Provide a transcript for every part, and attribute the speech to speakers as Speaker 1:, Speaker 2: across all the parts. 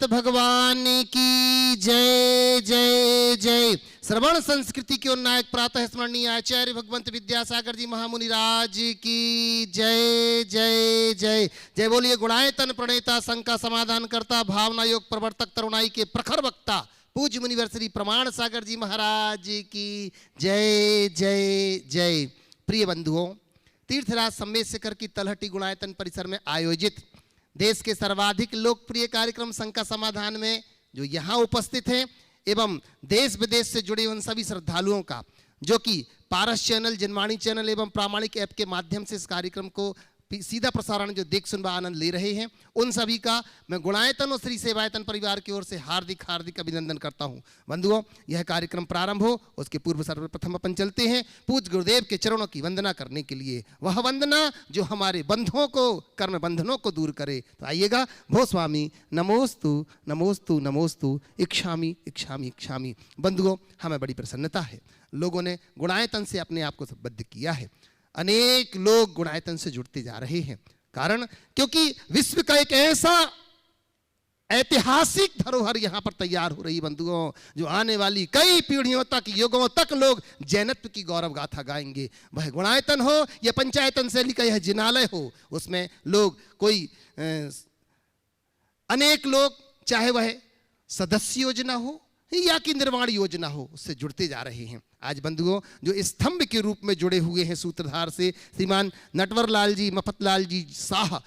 Speaker 1: भगवान की जय जय जय। श्रवण संस्कृति के उन्नायक प्रातः स्मरणीय आचार्य भगवंत विद्यासागर जी महामुनि राज की जय जय जय जय। बोलिए गुणायतन प्रणेता, शंका समाधान करता, भावना योग प्रवर्तक, तरुणाई के प्रखर वक्ता पूज्य मुनिवर श्री प्रमाण सागर जी महाराज की जय जय जय। प्रिय बंधुओं, तीर्थराज सम्मेद शिखर की तलहटी गुणायतन परिसर में आयोजित देश के सर्वाधिक लोकप्रिय कार्यक्रम शंका समाधान में जो यहाँ उपस्थित हैं एवं देश विदेश से जुड़े उन सभी श्रद्धालुओं का जो कि पारस चैनल, जनवाणी चैनल एवं प्रामाणिक ऐप के माध्यम से इस कार्यक्रम को सीधा प्रसारण जो देख सुन आनंद ले रहे हैं, उन सभी का मैं गुणायतन और श्री सेवायतन परिवार की ओर से हार्दिक हार्दिक अभिनंदन करता हूं। बंधुओं, यह कार्यक्रम प्रारंभ हो उसके पूर्व सर्वप्रथम अपन चलते हैं पूज्य गुरुदेव के चरणों की वंदना करने के लिए, वह वंदना जो हमारे बंधुओं को कर्म बंधनों को दूर करे। तो आइएगा, भो स्वामी नमोस्तु नमोस्तु नमोस्तु, इक्षामी इक्षामी इक्षामी। बंधुओं, हमें बड़ी प्रसन्नता है, लोगों ने गुणायतन से अपने आप को संबद्ध किया है। अनेक लोग गुणायतन से जुड़ते जा रहे हैं, कारण क्योंकि विश्व का एक ऐसा ऐतिहासिक धरोहर यहां पर तैयार हो रही बंधुओं, जो आने वाली कई पीढ़ियों तक, युगों तक लोग जैनत्व की गौरव गाथा गाएंगे। वह गुणायतन हो या पंचायतन शैली का यह जिनालय हो, उसमें लोग कोई अनेक लोग, चाहे वह सदस्य योजना हो या कि निर्माण योजना हो, उससे जुड़ते जा रहे हैं। आज बंधुओं, जो स्तंभ के रूप में जुड़े हुए हैं सूत्रधार से श्रीमान नटवर लाल जी, मफतलाल जी शाह,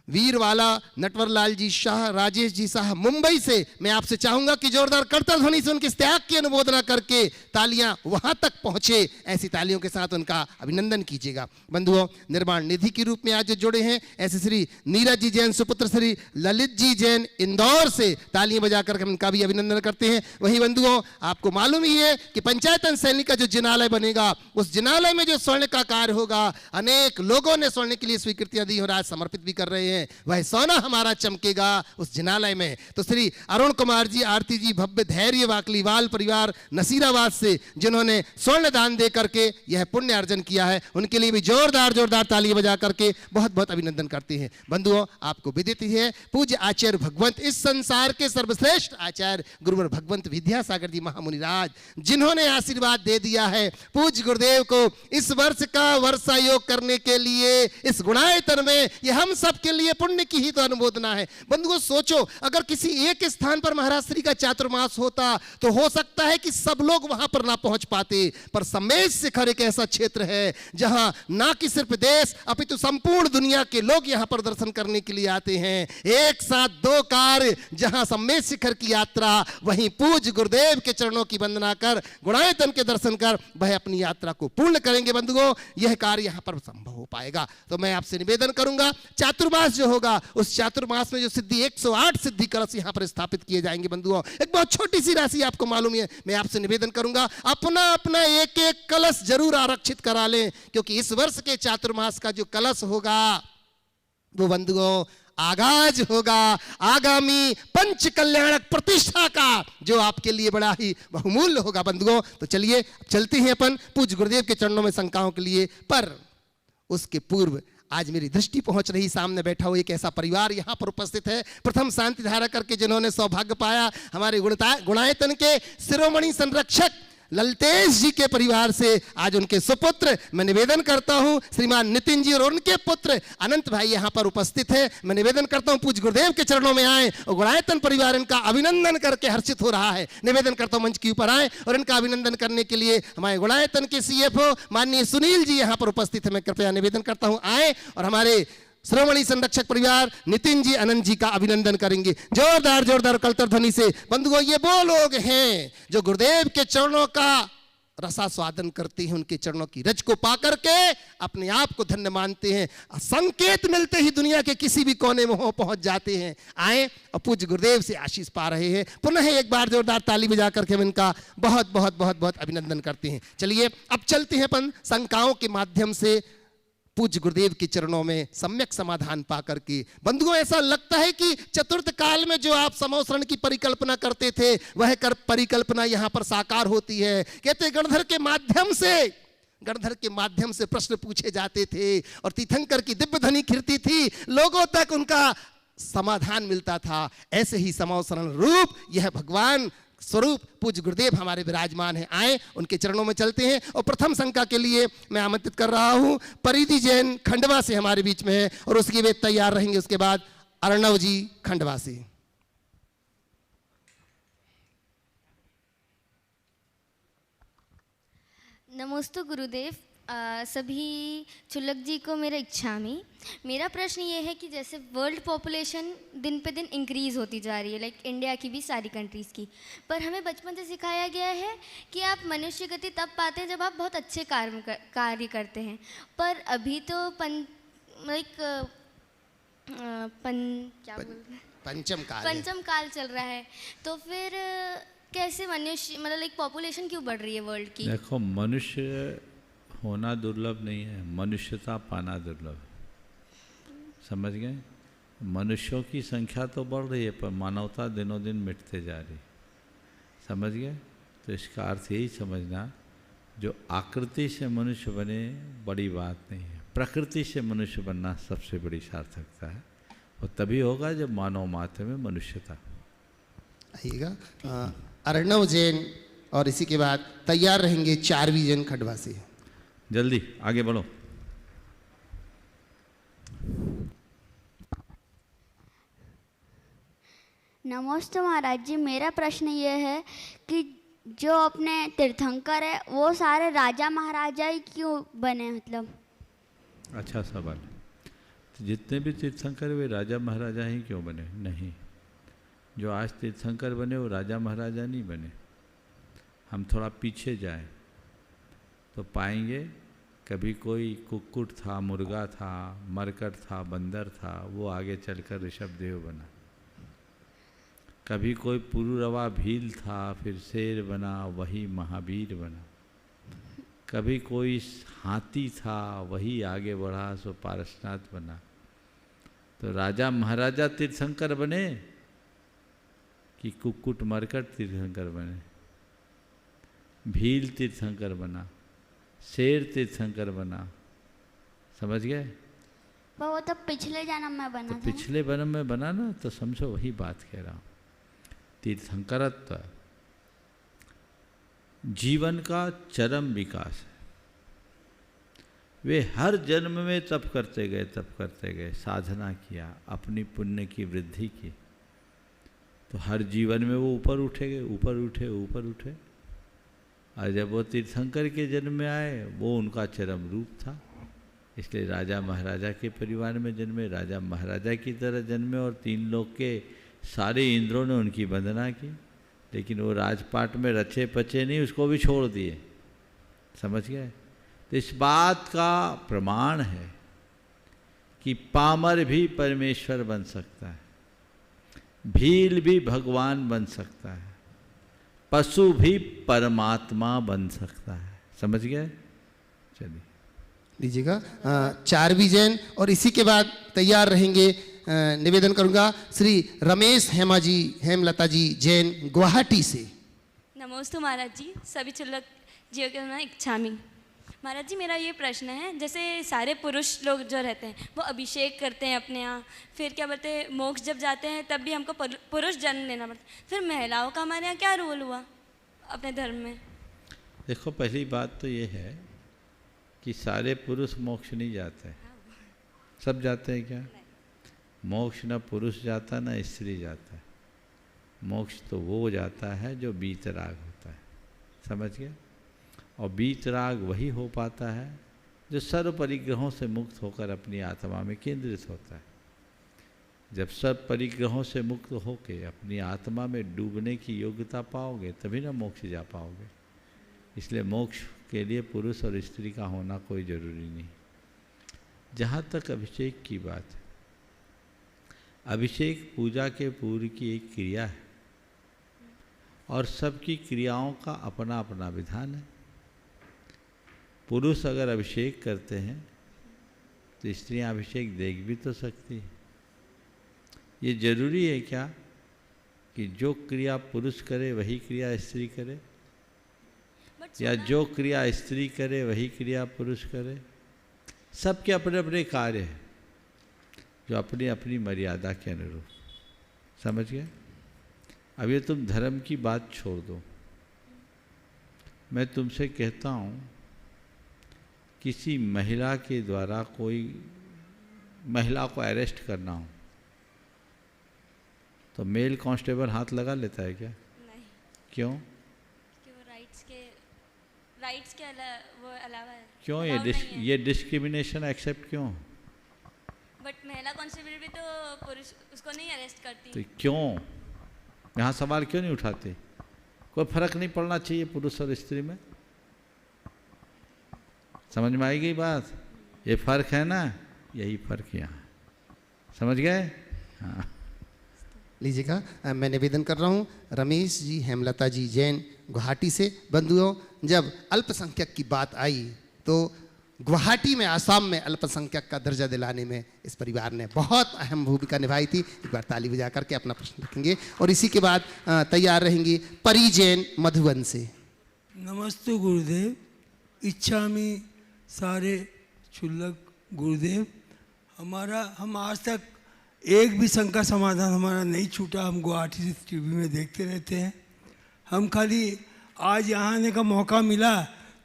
Speaker 1: वीरवाला नटवर लाल जी शाह, राजेश जी शाह मुंबई से, मैं आपसे चाहूंगा कि जोरदार करतल ध्वनि से उनके इस त्याग की अनुमोदना करके तालियां वहां तक पहुंचे, ऐसी तालियों के साथ उनका अभिनंदन कीजिएगा। बंधुओं, निर्माण निधि के रूप में आज जो जुड़े हैं ऐसे श्री नीरज जी जैन सुपुत्र श्री ललित जी जैन इंदौर से, तालियां बजाकर उनका भी अभिनंदन करते हैं। वही बंधुओं, आपको मालूम ही है कि पंचायतन शैली का जो जिनालय बनेगा, उस जिनालय में जो स्वर्ण का कार्य होगा, अनेक लोगों ने स्वर्ण के लिए स्वीकृतियां दी और आज समर्पित भी कर रहे हैं, वह सोना हमारा चमकेगा उस जिनालय में। तो श्री अरुण कुमार जी, आरती जी, भव्य धैर्य वाकलीवाल परिवार नसीराबाद से, जिन्होंने स्वर्ण दान दे करके यह पुण्य अर्जन किया है, उनके लिए भी जोरदार जोरदार ताली बजा करके बहुत बहुत अभिनंदन करते हैं। बंधुओं, आपको विदित ही है, पूज्य आचार्य भगवंत, इस संसार के सर्वश्रेष्ठ आचार्य गुरुवर भगवंत विद्यासागर जी महामुनि राज, जिन्होंने आशीर्वाद दे दिया है पूज्य गुरुदेव को इस वर्ष का वर्षा योग करने के लिए इस गुणायतन में, यह हम सब के लिए पुण्य की ही तो अनुमोदना है। बंधुओं, सोचो, अगर किसी एक स्थान पर महाराज श्री का चातुर्मास होता तो हो सकता है कि सब लोग वहां पर ना पहुंच पाते, पर सम्मेद शिखर एक ऐसा क्षेत्र है जहां ना कि सिर्फ देश अपितु संपूर्ण दुनिया के लोग यहां पर दर्शन करने के लिए आते हैं। एक साथ दो कार्य, जहां सम्मेद शिखर की यात्रा, वहीं पूज्य गुरुदेव के चरणों की वंदना कर, गुणायतन के दर्शन कर वह अपनी यात्रा को पूर्ण करेंगे। बंधुओं, यह कार्य यहां पर संभव हो पाएगा। तो मैं आपसे निवेदन करूंगा, चातुर्मास जो होगा, उस चातुर्मास में जो सिद्धि 108 सिद्धि कलश यहां पर स्थापित किए जाएंगे। बंधुओं, एक बहुत छोटी सी राशि आपको मालूम है, मैं आपसे निवेदन करूंगा अपना अपना एक एक कलश जरूर आरक्षित करा लें, क्योंकि इस वर्ष के चातुर्मास का जो कलश होगा वो बंधुओं आगाज होगा आगामी पंच कल्याणक प्रतिष्ठा का, जो आपके लिए बड़ा ही बहुमूल्य होगा। बंधुओं, तो चलिए चलते हैं अपन पूज्य गुरुदेव के चरणों में शंकाओं के लिए। पर उसके पूर्व आज मेरी दृष्टि पहुंच रही, सामने बैठा हुआ एक ऐसा परिवार यहां पर उपस्थित है, प्रथम शांति धारा करके जिन्होंने सौभाग्य पाया, हमारे गुणायतन के शिरोमणि संरक्षक ललतेश जी के परिवार से आज उनके सुपुत्र, मैं निवेदन करता हूं श्रीमान नितिन जी और उनके पुत्र अनंत भाई यहां पर उपस्थित है। मैं निवेदन करता हूं पूज्य गुरुदेव के चरणों में आए और गुणायतन परिवार इनका अभिनंदन करके हर्षित हो रहा है। निवेदन करता हूं मंच के ऊपर आए और इनका अभिनंदन करने के लिए हमारे गुणायतन के CFO माननीय सुनील जी यहां पर उपस्थित है। मैं कृपया निवेदन करता हूं आए और हमारे श्रोमणी संरक्षक परिवार नितिन जी, अनंत जी का अभिनंदन करेंगे जोरदार जोरदार कलतर ध्वनि से। बंधुओं, ये वो लोग हैं जो गुरुदेव के चरणों का रसास्वादन करते हैं, उनके चरणों की रज को पा करके अपने आप को धन्य मानते हैं, संकेत मिलते ही दुनिया के किसी भी कोने में हो पहुंच जाते हैं। आए और पूज्य गुरुदेव से आशीष पा रहे हैं। पुनः एक बार जोरदार ताली बजा करके हम इनका बहुत बहुत बहुत बहुत अभिनंदन करते हैं। चलिए अब चलते हैं अपन शंकाओं के माध्यम से पूज्य गुरुदेव के चरणों में सम्यक समाधान पा करके। बंधुओं, ऐसा लगता है कि चतुर्थ काल में जो आप समोसरण की परिकल्पना करते थे, वह कर परिकल्पना यहां पर साकार होती है। कहते गणधर के माध्यम से प्रश्न पूछे जाते थे और तीर्थंकर की दिव्य ध्वनि खिरती थी, लोगों तक उनका समाधान मिलता था, ऐसे ही समवसरण रूप यह भगवान स्वरूप पूज्य गुरुदेव हमारे विराजमान हैं। आए उनके चरणों में चलते हैं। और प्रथम शंका के लिए मैं आमंत्रित कर रहा हूं, परिधि जैन खंडवा से हमारे बीच में है और उसके वे तैयार रहेंगे। उसके बाद अर्णव जी खंडवा से।
Speaker 2: नमोस्तु गुरुदेव। सभी चुलक जी को मेरा इच्छामी। मेरा प्रश्न ये है कि जैसे वर्ल्ड पॉपुलेशन दिन पे दिन इंक्रीज़ होती जा रही है, लाइक इंडिया की भी, सारी कंट्रीज़ की, पर हमें बचपन से सिखाया गया है कि आप मनुष्य गति तब पाते हैं जब आप बहुत अच्छे कार्य करते हैं। पर अभी तो पंचम काल चल रहा है, तो फिर कैसे मनुष्य, मतलब लाइक पॉपुलेशन क्यों बढ़ रही है वर्ल्ड की?
Speaker 3: देखो, मनुष्य होना दुर्लभ नहीं है, मनुष्यता पाना दुर्लभ है। समझ गए? मनुष्यों की संख्या तो बढ़ रही है पर मानवता दिनों दिन मिटते जा रही। समझ गए? तो इसका अर्थ यही समझना, जो आकृति से मनुष्य बने बड़ी बात नहीं है, प्रकृति से मनुष्य बनना सबसे बड़ी सार्थकता है। और तभी होगा जब मानव मात्र में मनुष्यता।
Speaker 1: आइएगा अर्णव जैन और इसी के बाद तैयार रहेंगे चारवी जैन खंडवा से।
Speaker 3: जल्दी आगे बढ़ो।
Speaker 4: नमस्ते महाराज जी, मेरा प्रश्न ये है कि जो अपने तीर्थंकर है वो सारे राजा महाराजा ही क्यों बने? मतलब
Speaker 3: अच्छा सवाल। तो जितने भी तीर्थंकर वे राजा महाराजा ही क्यों बने? नहीं, जो आज तीर्थंकर बने वो राजा महाराजा नहीं बने। हम थोड़ा पीछे जाएं तो पाएंगे कभी कोई कुक्कुट था, मुर्गा था, मरकट था, बंदर था, वो आगे चलकर ऋषभदेव बना। कभी कोई पुरुरवा भील था, फिर शेर बना, वही महावीर बना। कभी कोई हाथी था, वही आगे बढ़ा सो पारसनाथ बना। तो राजा महाराजा तीर्थंकर बने कि कुक्कुट मरकट तीर्थंकर बने? भील तीर्थंकर बना, शेर तीर्थंकर बना। समझ गए?
Speaker 4: वो तो पिछले जन्म में बना
Speaker 3: तो
Speaker 4: था ना?
Speaker 3: पिछले जन्म में बना ना, तो समझो वही बात कह रहा हूँ। तीर्थंकरत्व जीवन का चरम विकास है। वे हर जन्म में तप करते गए, साधना किया, अपनी पुण्य की वृद्धि की, तो हर जीवन में वो ऊपर उठे। और जब वो तीर्थंकर के जन्म में आए, वो उनका चरम रूप था। इसलिए राजा महाराजा के परिवार में जन्मे, राजा महाराजा की तरह जन्मे, और तीन लोक के सारे इंद्रों ने उनकी वंदना की। लेकिन वो राजपाट में रचे पचे नहीं, उसको भी छोड़ दिए। समझ गए? तो इस बात का प्रमाण है कि पामर भी परमेश्वर बन सकता है, भील भी भगवान बन सकता है, पशु भी परमात्मा बन सकता है। समझ गए? चलिए
Speaker 1: लीजिएगा चारवी जैन और इसी के बाद तैयार रहेंगे। निवेदन करूंगा श्री रमेश हेमलता जी जैन गुवाहाटी से।
Speaker 5: नमोस्तु महाराज जी, सभी चुल्लक जियो के मैं इच्छामी। महाराज जी, मेरा ये प्रश्न है, जैसे सारे पुरुष लोग जो रहते हैं वो अभिषेक करते हैं अपने यहाँ, फिर क्या बोलते हैं, मोक्ष जब जाते हैं तब भी हमको पुरुष जन्म लेना पड़ता है। फिर महिलाओं का हमारे यहाँ क्या रोल हुआ अपने धर्म में?
Speaker 3: देखो, पहली बात तो ये है कि सारे पुरुष मोक्ष नहीं जाते। सब जाते हैं क्या? मोक्ष न पुरुष जाता न स्त्री जाता है। मोक्ष तो वो जाता है जो बीतराग होता है। समझ गए? और बीतराग वही हो पाता है जो सर्व परिग्रहों से मुक्त होकर अपनी आत्मा में केंद्रित होता है। जब सब परिग्रहों से मुक्त होकर अपनी आत्मा में डूबने की योग्यता पाओगे तभी ना मोक्ष जा पाओगे। इसलिए मोक्ष के लिए पुरुष और स्त्री का होना कोई ज़रूरी नहीं। जहाँ तक अभिषेक की बात है, अभिषेक पूजा के पूर्व की एक क्रिया है और सबकी क्रियाओं का अपना अपना विधान है। पुरुष अगर अभिषेक करते हैं तो स्त्रियां अभिषेक देख भी तो सकती है। ये जरूरी है क्या कि जो क्रिया पुरुष करे वही क्रिया स्त्री करे, या जो क्रिया स्त्री करे वही क्रिया पुरुष करे? सबके अपने अपने कार्य हैं। जो अपनी अपनी मर्यादा के अनुरूप। समझ गए? अब ये तुम धर्म की बात छोड़ दो, मैं तुमसे कहता हूँ किसी महिला के द्वारा कोई महिला को अरेस्ट करना हो तो मेल कांस्टेबल हाथ लगा लेता है क्या?
Speaker 5: नहीं,
Speaker 3: क्यों?
Speaker 5: कि वो राइट्स के वो अलावा है।
Speaker 3: क्यों
Speaker 5: allowed नहीं है।
Speaker 3: ये डिस्क्रिमिनेशन एक्सेप्ट क्यों?
Speaker 5: बट महिला कांस्टेबल भी तो पुरुष उसको नहीं अरेस्ट करती।
Speaker 3: तो क्यों यहाँ सवाल क्यों नहीं उठाते? कोई फर्क नहीं पड़ना चाहिए पुरुष और स्त्री में? समझ में आएगी बात? ये फर्क है ना, यही फर्क यहाँ। समझ गए? हाँ।
Speaker 1: लीजिएगा, मैं निवेदन कर रहा हूँ रमेश जी, हेमलता जी जैन गुवाहाटी से। बंधुओं, जब अल्पसंख्यक की बात आई तो गुवाहाटी में, आसाम में अल्पसंख्यक का दर्जा दिलाने में इस परिवार ने बहुत अहम भूमिका निभाई थी। एक बार ताली बजा करके अपना प्रश्न रखेंगे और इसी के बाद तैयार रहेंगी परी जैन मधुबन से।
Speaker 6: नमस्ते गुरुदेव, इच्छामि सारे क्षुल्लक गुरुदेव। हम आज तक एक भी शंका समाधान हमारा नहीं छूटा। हम गुवाहाटी से टीवी में देखते रहते हैं। हम खाली आज यहाँ आने का मौका मिला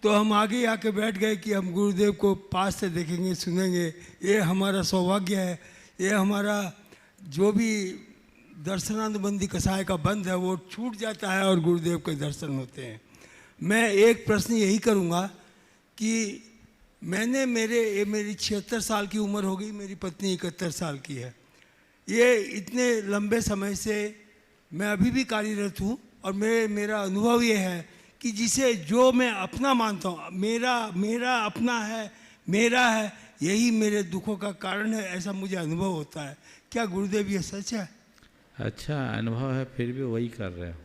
Speaker 6: तो हम आगे आके बैठ गए कि हम गुरुदेव को पास से देखेंगे, सुनेंगे। ये हमारा सौभाग्य है। ये हमारा जो भी दर्शनानुबंधी कसाय का बंद है वो छूट जाता है और गुरुदेव के दर्शन होते हैं। मैं एक प्रश्न यही करूँगा कि मेरी 76 साल की उम्र हो गई, मेरी पत्नी 71 साल की है। ये इतने लंबे समय से मैं अभी भी कार्यरत हूँ और मेरा अनुभव ये है कि जिसे जो मैं अपना मानता हूँ, मेरा अपना है, मेरा है, यही मेरे दुखों का कारण है, ऐसा मुझे अनुभव होता है। क्या गुरुदेव ये सच है?
Speaker 3: अच्छा अनुभव है, फिर भी वही कर रहे हो।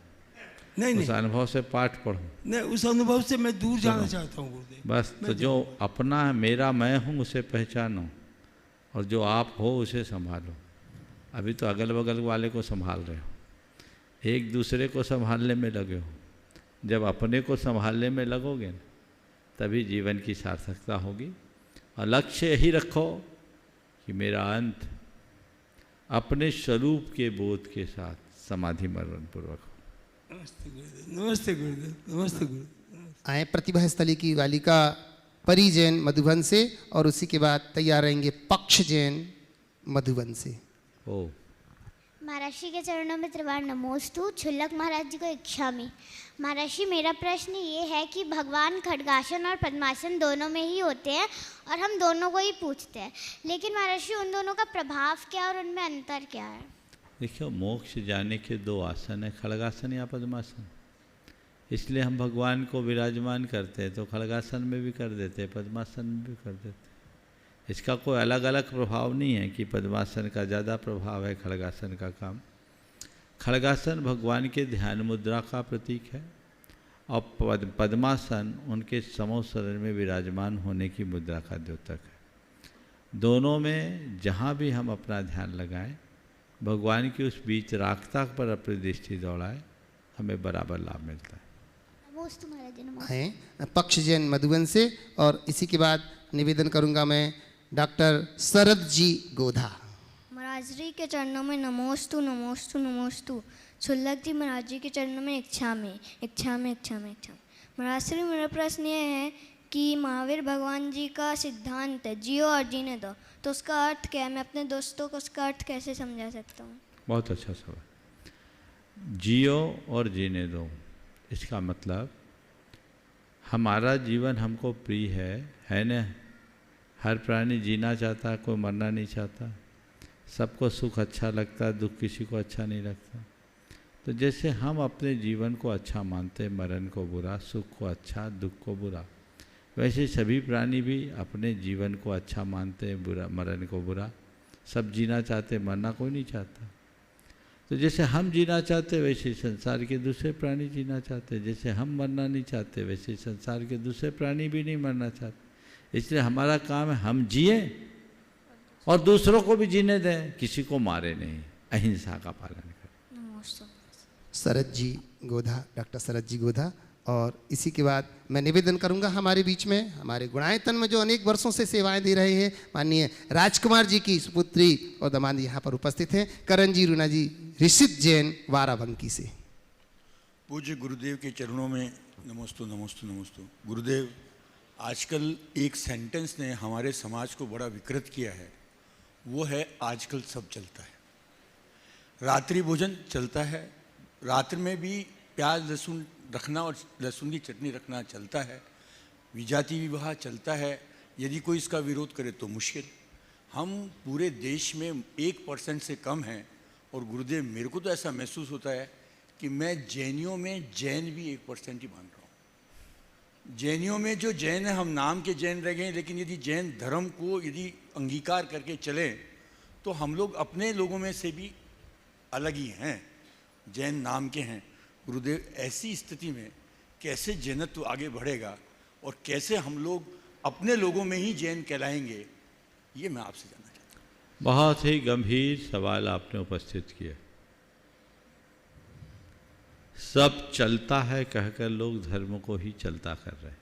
Speaker 6: नहीं
Speaker 3: उस अनुभव से पाठ पढ़ो।
Speaker 6: नहीं, उस अनुभव से मैं दूर जाना चाहता हूँ गुरुदेव।
Speaker 3: बस तो जो अपना है, मेरा मैं हूँ, उसे पहचानो और जो आप हो उसे संभालो। अभी तो अगल बगल वाले को संभाल रहे हो, एक दूसरे को संभालने में लगे हो। जब अपने को संभालने में लगोगे न, तभी जीवन की सार्थकता होगी। और लक्ष्य यही रखो कि मेरा अंत अपने स्वरूप के बोध के साथ समाधि मरण पूर्वक हो।
Speaker 6: नमस्ते गुरुदेव, नमस्ते गुरुदेव, नमस्ते गुरुदेव।
Speaker 1: आए प्रतिभा स्थली की बालिका परी जैन मधुबन से और उसी के बाद तैयार रहेंगे पक्ष जैन मधुबन से।
Speaker 3: ओ
Speaker 7: महर्षि के चरणों में त्रिवार नमोस्तु। क्षुल्लक महाराज जी को इच्छामि। महर्षि, मेरा प्रश्न ये है कि भगवान खड्गासन और पद्मासन दोनों में ही होते हैं और हम दोनों को ही पूछते हैं, लेकिन महर्षि उन दोनों का प्रभाव क्या और उनमें अंतर क्या है?
Speaker 3: देखियो, मोक्ष जाने के दो आसन है, खड्गासन या पद्मासन। इसलिए हम भगवान को विराजमान करते हैं तो खड्गासन में भी कर देते हैं, पद्मासन में भी कर देते हैं। इसका कोई अलग अलग प्रभाव नहीं है कि पद्मासन का ज़्यादा प्रभाव है खड्गासन का काम। खड्गासन भगवान के ध्यान मुद्रा का प्रतीक है और पद्मासन उनके समूह शरीर में विराजमान होने की मुद्रा का द्योतक है। दोनों में जहाँ भी हम अपना ध्यान लगाएं, भगवान की उस बीच रागता पर अपनी दृष्टि दौड़ाएं, हमें बराबर लाभ मिलता है।
Speaker 7: नमोस्तु महाराज जी, नमोस्तु।
Speaker 1: आए पक्ष जैन मधुबन से और इसी के बाद निवेदन करूंगा मैं डॉक्टर शरद जी गोधा।
Speaker 2: महाराज जी के चरणों में नमोस्तु नमोस्तु नमोस्तु। क्षुल्लक जी महाराज जी के चरणों में इच्छामि इच्छामि इच्छामि इच्छामि। महाराज श्री, मेरा प्रश्न ये है कि महावीर भगवान जी का सिद्धांत है जियो और जीने दो, तो उसका अर्थ क्या है? मैं अपने दोस्तों को उसका अर्थ कैसे समझा सकता हूँ?
Speaker 3: बहुत अच्छा सवाल। जियो और जीने दो, इसका मतलब हमारा जीवन हमको प्रिय है न? हर प्राणी जीना चाहता है, कोई मरना नहीं चाहता। सबको सुख अच्छा लगता है, दुख किसी को अच्छा नहीं लगता। तो जैसे हम अपने जीवन को अच्छा मानते, मरण को बुरा, सुख को अच्छा, दुख को बुरा, वैसे सभी प्राणी भी अपने जीवन को अच्छा मानते, बुरा मरण को बुरा। सब जीना चाहते, मरना कोई नहीं चाहता। तो जैसे हम जीना चाहते वैसे संसार के दूसरे प्राणी जीना चाहते। जैसे हम मरना नहीं चाहते वैसे संसार के दूसरे प्राणी भी नहीं मरना चाहते। इसलिए हमारा काम है हम जिए और दूसरों को भी जीने दें, किसी को मारे नहीं, अहिंसा का पालन करें।
Speaker 1: शरद जी गोधा, डॉक्टर शरद जी गोधा और इसी के बाद मैं निवेदन करूंगा हमारे बीच में हमारे गुणायतन में जो अनेक वर्षों से सेवाएं दे रहे हैं माननीय राजकुमार जी की सुपुत्री और दामाद यहाँ पर उपस्थित हैं, करण जी, रूना जी, ऋषित जैन वाराबंकी से।
Speaker 8: पूज्य गुरुदेव के चरणों में नमोस्तु नमोस्तु नमोस्तु। गुरुदेव, आजकल एक सेंटेंस ने हमारे समाज को बड़ा विकृत किया है, वो है आजकल सब चलता है। रात्रि भोजन चलता है, रात्रि में भी प्याज लहसुन रखना और लहसुन की चटनी रखना चलता है, विजाति विवाह चलता है, यदि कोई इसका विरोध करे तो मुश्किल। हम पूरे देश में 1% से कम हैं और गुरुदेव मेरे को तो ऐसा महसूस होता है कि मैं जैनियों में जैन भी 1% ही मान रहा हूँ। जैनियों में जो जैन है, हम नाम के जैन रह गए, लेकिन यदि जैन धर्म को यदि अंगीकार करके चलें तो हम लोग अपने लोगों में से भी अलग ही हैं, जैन नाम के हैं। गुरुदेव, ऐसी स्थिति में कैसे जैनत्व आगे बढ़ेगा और कैसे हम लोग अपने लोगों में ही जैन कहलाएंगे, ये मैं आपसे जानना चाहता हूँ।
Speaker 3: बहुत ही गंभीर सवाल आपने उपस्थित किया। सब चलता है कहकर लोग धर्म को ही चलता कर रहे हैं,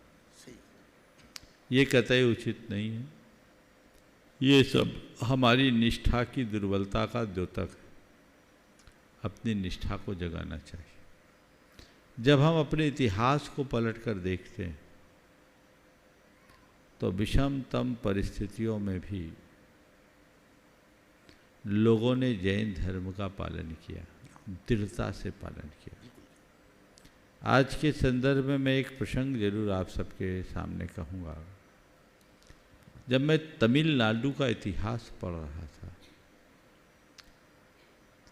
Speaker 3: ये कतई उचित नहीं है। ये सब हमारी निष्ठा की दुर्बलता का द्योतक है। अपनी निष्ठा को जगाना चाहिए। जब हम अपने इतिहास को पलटकर देखते हैं तो विषमतम परिस्थितियों में भी लोगों ने जैन धर्म का पालन किया, दृढ़ता से पालन किया। आज के संदर्भ में मैं एक प्रसंग जरूर आप सबके सामने कहूँगा। जब मैं तमिलनाडु का इतिहास पढ़ रहा था,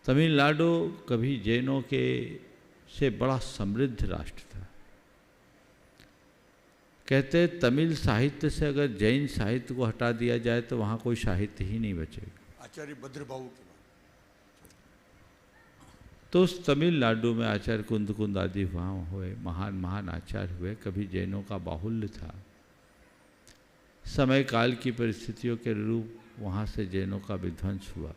Speaker 3: तमिलनाडु कभी जैनों के से बड़ा समृद्ध राष्ट्र था। कहते तमिल साहित्य से अगर जैन साहित्य को हटा दिया जाए तो वहाँ कोई साहित्य ही नहीं बचेगा।
Speaker 8: आचार्य भद्रबाहु के बाद
Speaker 3: तो उस तमिलनाडु में आचार्य कुंद आदि वहाँ हुए, महान महान आचार्य हुए। कभी जैनों का बाहुल्य था, समय काल की परिस्थितियों के अनुरूप वहाँ से जैनों का विध्वंस हुआ।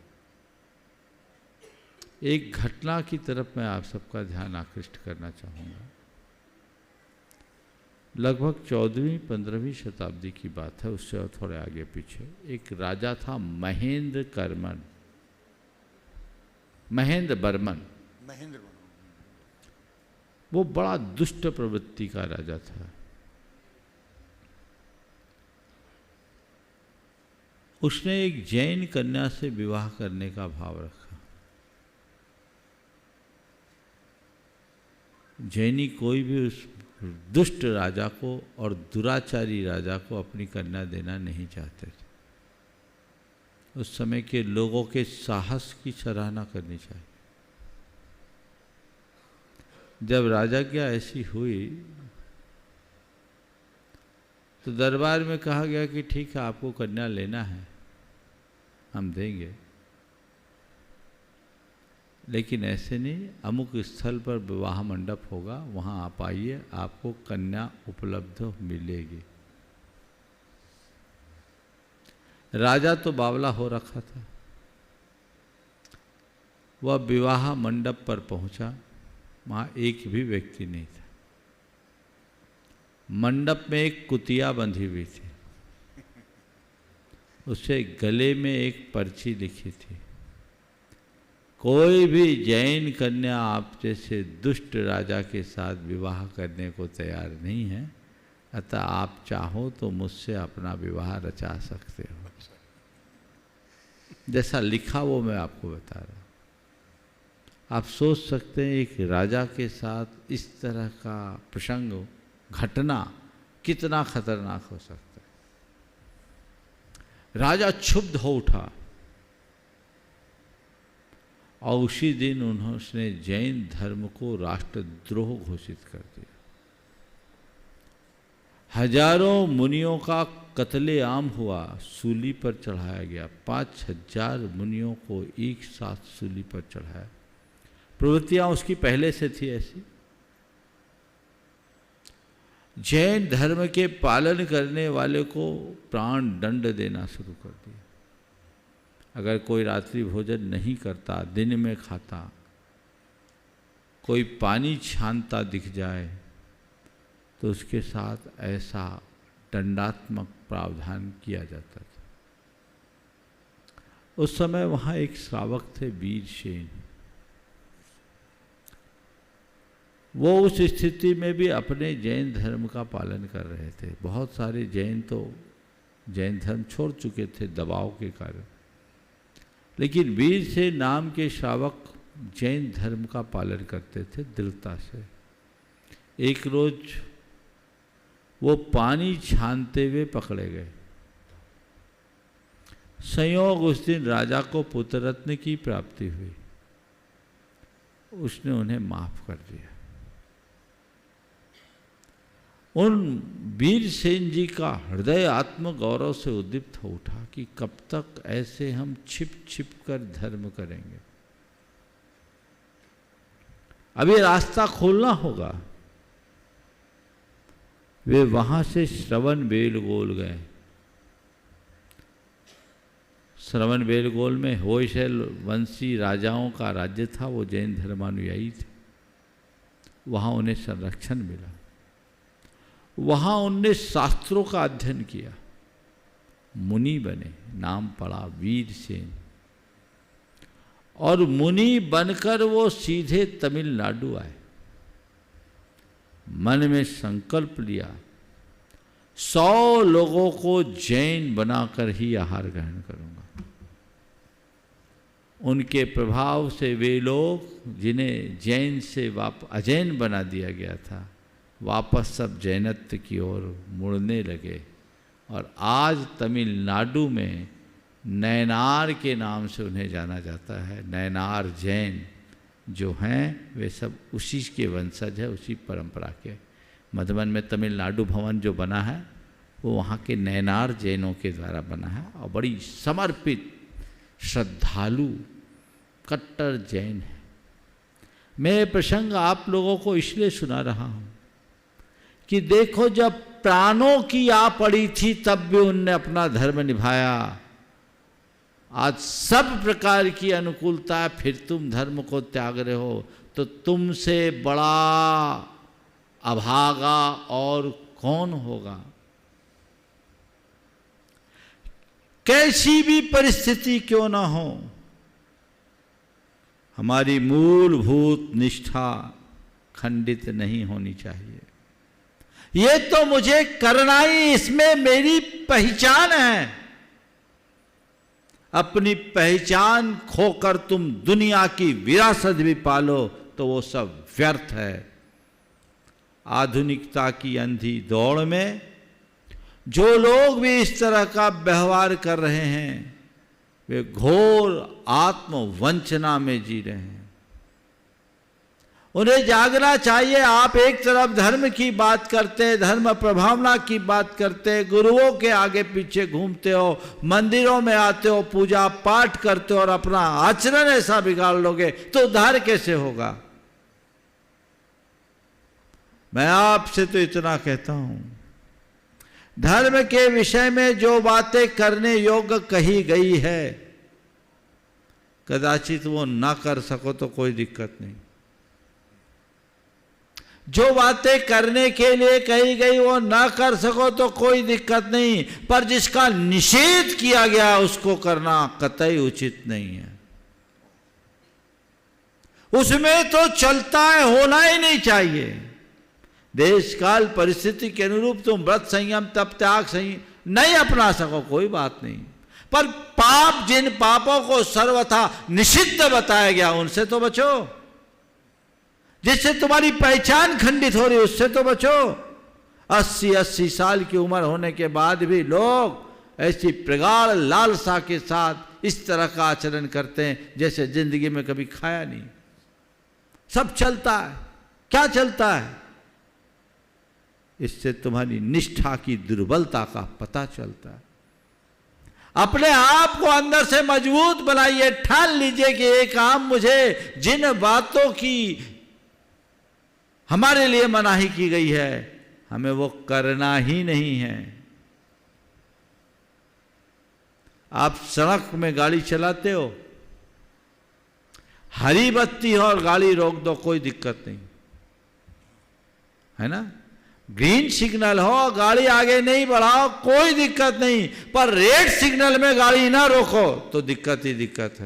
Speaker 3: एक घटना की तरफ मैं आप सबका ध्यान आकृष्ट करना चाहूँगा। लगभग 14वीं-15वीं शताब्दी की बात है, उससे और थोड़े आगे पीछे। एक राजा था महेंद्र बर्मन। वो बड़ा दुष्ट प्रवृत्ति का राजा था। उसने एक जैन कन्या से विवाह करने का भाव रखा। जैनी कोई भी उस दुष्ट राजा को और दुराचारी राजा को अपनी कन्या देना नहीं चाहते थे। उस समय के लोगों के साहस की सराहना करनी चाहिए। जब राजाज्ञा ऐसी हुई तो दरबार में कहा गया कि ठीक है, आपको कन्या लेना है, हम देंगे, लेकिन ऐसे नहीं, अमुक स्थल पर विवाह मंडप होगा, वहाँ आप आइए, आपको कन्या उपलब्ध मिलेगी। राजा तो बावला हो रखा था। वह विवाह मंडप पर पहुंचा, वहाँ एक भी व्यक्ति नहीं था। मंडप में एक कुतिया बंधी हुई थी, उससे गले में एक पर्ची लिखी थी, कोई भी जैन कन्या आप जैसे दुष्ट राजा के साथ विवाह करने को तैयार नहीं है, अतः आप चाहो तो मुझसे अपना विवाह रचा सकते हो। जैसा लिखा वो मैं आपको बता रहा हूँ। आप सोच सकते हैं एक राजा के साथ इस तरह का प्रसंग, घटना कितना खतरनाक हो सकता है। राजा क्षुब्ध हो उठा और उसी दिन उन्होंने जैन धर्म को राष्ट्रद्रोह घोषित कर दिया। हजारों मुनियों का कत्लेआम हुआ, सूली पर चढ़ाया गया। 5000 मुनियों को एक साथ सूली पर चढ़ाया। प्रवृत्तियां उसकी पहले से थी ऐसी। जैन धर्म के पालन करने वाले को प्राण दंड देना शुरू कर दिया। अगर कोई रात्रि भोजन नहीं करता, दिन में खाता, कोई पानी छानता दिख जाए तो उसके साथ ऐसा दंडात्मक प्रावधान किया जाता था। उस समय वहाँ एक श्रावक थे वीरसेन। वो उस स्थिति में भी अपने जैन धर्म का पालन कर रहे थे। बहुत सारे जैन तो जैन धर्म छोड़ चुके थे दबाव के कारण, लेकिन वीरसेन नाम के श्रावक जैन धर्म का पालन करते थे दृढ़ता से। एक रोज वो पानी छानते हुए पकड़े गए। संयोग उस दिन राजा को पुत्ररत्न की प्राप्ति हुई। उसने उन्हें माफ कर दिया। उन वीरसेन जी का हृदय आत्मगौरव से उद्दीप्त हो उठा कि कब तक ऐसे हम छिप छिप कर धर्म करेंगे, अब ये रास्ता खोलना होगा। वे वहां से श्रवणबेलगोल गए। श्रवणबेलगोल में होयसल वंशी राजाओं का राज्य था, वो जैन धर्मानुयायी थे। वहाँ उन्हें संरक्षण मिला। वहाँ उनने शास्त्रों का अध्ययन किया, मुनि बने, नाम पड़ा वीरसेन। और मुनि बनकर वो सीधे तमिलनाडु आए। मन में संकल्प लिया 100 लोगों को जैन बनाकर ही आहार ग्रहण करूंगा। उनके प्रभाव से वे लोग जिन्हें जैन से अजैन बना दिया गया था, वापस सब जैनत्व की ओर मुड़ने लगे। और आज तमिलनाडु में नैनार के नाम से उन्हें जाना जाता है। नैनार जैन जो हैं वे सब उसी के वंशज है, उसी परंपरा के। मधुबन में तमिलनाडु भवन जो बना है वो वहाँ के नैनार जैनों के द्वारा बना है और बड़ी समर्पित श्रद्धालु कट्टर जैन है। मैं ये प्रसंग आप लोगों को इसलिए सुना रहा हूँ कि देखो, जब प्राणों की आ पड़ी थी तब भी उनने अपना धर्म निभाया। आज सब प्रकार की अनुकूलता है, फिर तुम धर्म को त्याग रहे हो, तो तुमसे बड़ा अभागा और कौन होगा। कैसी भी परिस्थिति क्यों ना हो, हमारी मूलभूत निष्ठा खंडित नहीं होनी चाहिए। ये तो मुझे करना ही, इसमें मेरी पहचान है। अपनी पहचान खोकर तुम दुनिया की विरासत भी पालो तो वो सब व्यर्थ है। आधुनिकता की अंधी दौड़ में जो लोग भी इस तरह का व्यवहार कर रहे हैं वे घोर आत्मवंचना में जी रहे हैं। उन्हें जागना चाहिए। आप एक तरफ धर्म की बात करते, धर्म प्रभावना की बात करते, गुरुओं के आगे पीछे घूमते हो, मंदिरों में आते हो, पूजा पाठ करते हो और अपना आचरण ऐसा बिगाड़ लोगे तो उद्धार कैसे होगा। मैं आपसे तो इतना कहता हूं, धर्म के विषय में जो बातें करने योग्य कही गई है कदाचित वो ना कर सको तो कोई दिक्कत नहीं। जो बातें करने के लिए कही गई वो ना कर सको तो कोई दिक्कत नहीं, पर जिसका निषेध किया गया उसको करना कतई उचित नहीं है। उसमें तो चलता है, होना ही नहीं चाहिए। देश काल परिस्थिति के अनुरूप तुम व्रत संयम तप त्याग संयम नहीं अपना सको कोई बात नहीं, पर पाप, जिन पापों को सर्वथा निषिद्ध बताया गया उनसे तो बचो। जिससे तुम्हारी पहचान खंडित हो रही उससे तो बचो। 80-80 साल की उम्र होने के बाद भी लोग ऐसी प्रगाढ़ लालसा के साथ इस तरह का आचरण करते हैं जैसे जिंदगी में कभी खाया नहीं। सब चलता है, क्या चलता है? इससे तुम्हारी निष्ठा की दुर्बलता का पता चलता है। अपने आप को अंदर से मजबूत बनाइए। ठान लीजिए कि ये काम मुझे जिन बातों की हमारे लिए मनाही की गई है हमें वो करना ही नहीं है। आप सड़क में गाड़ी चलाते हो, हरी बत्ती हो और गाड़ी रोक दो, कोई दिक्कत नहीं है ना। ग्रीन सिग्नल हो, गाड़ी आगे नहीं बढ़ाओ, कोई दिक्कत नहीं, पर रेड सिग्नल में गाड़ी ना रोको तो दिक्कत ही दिक्कत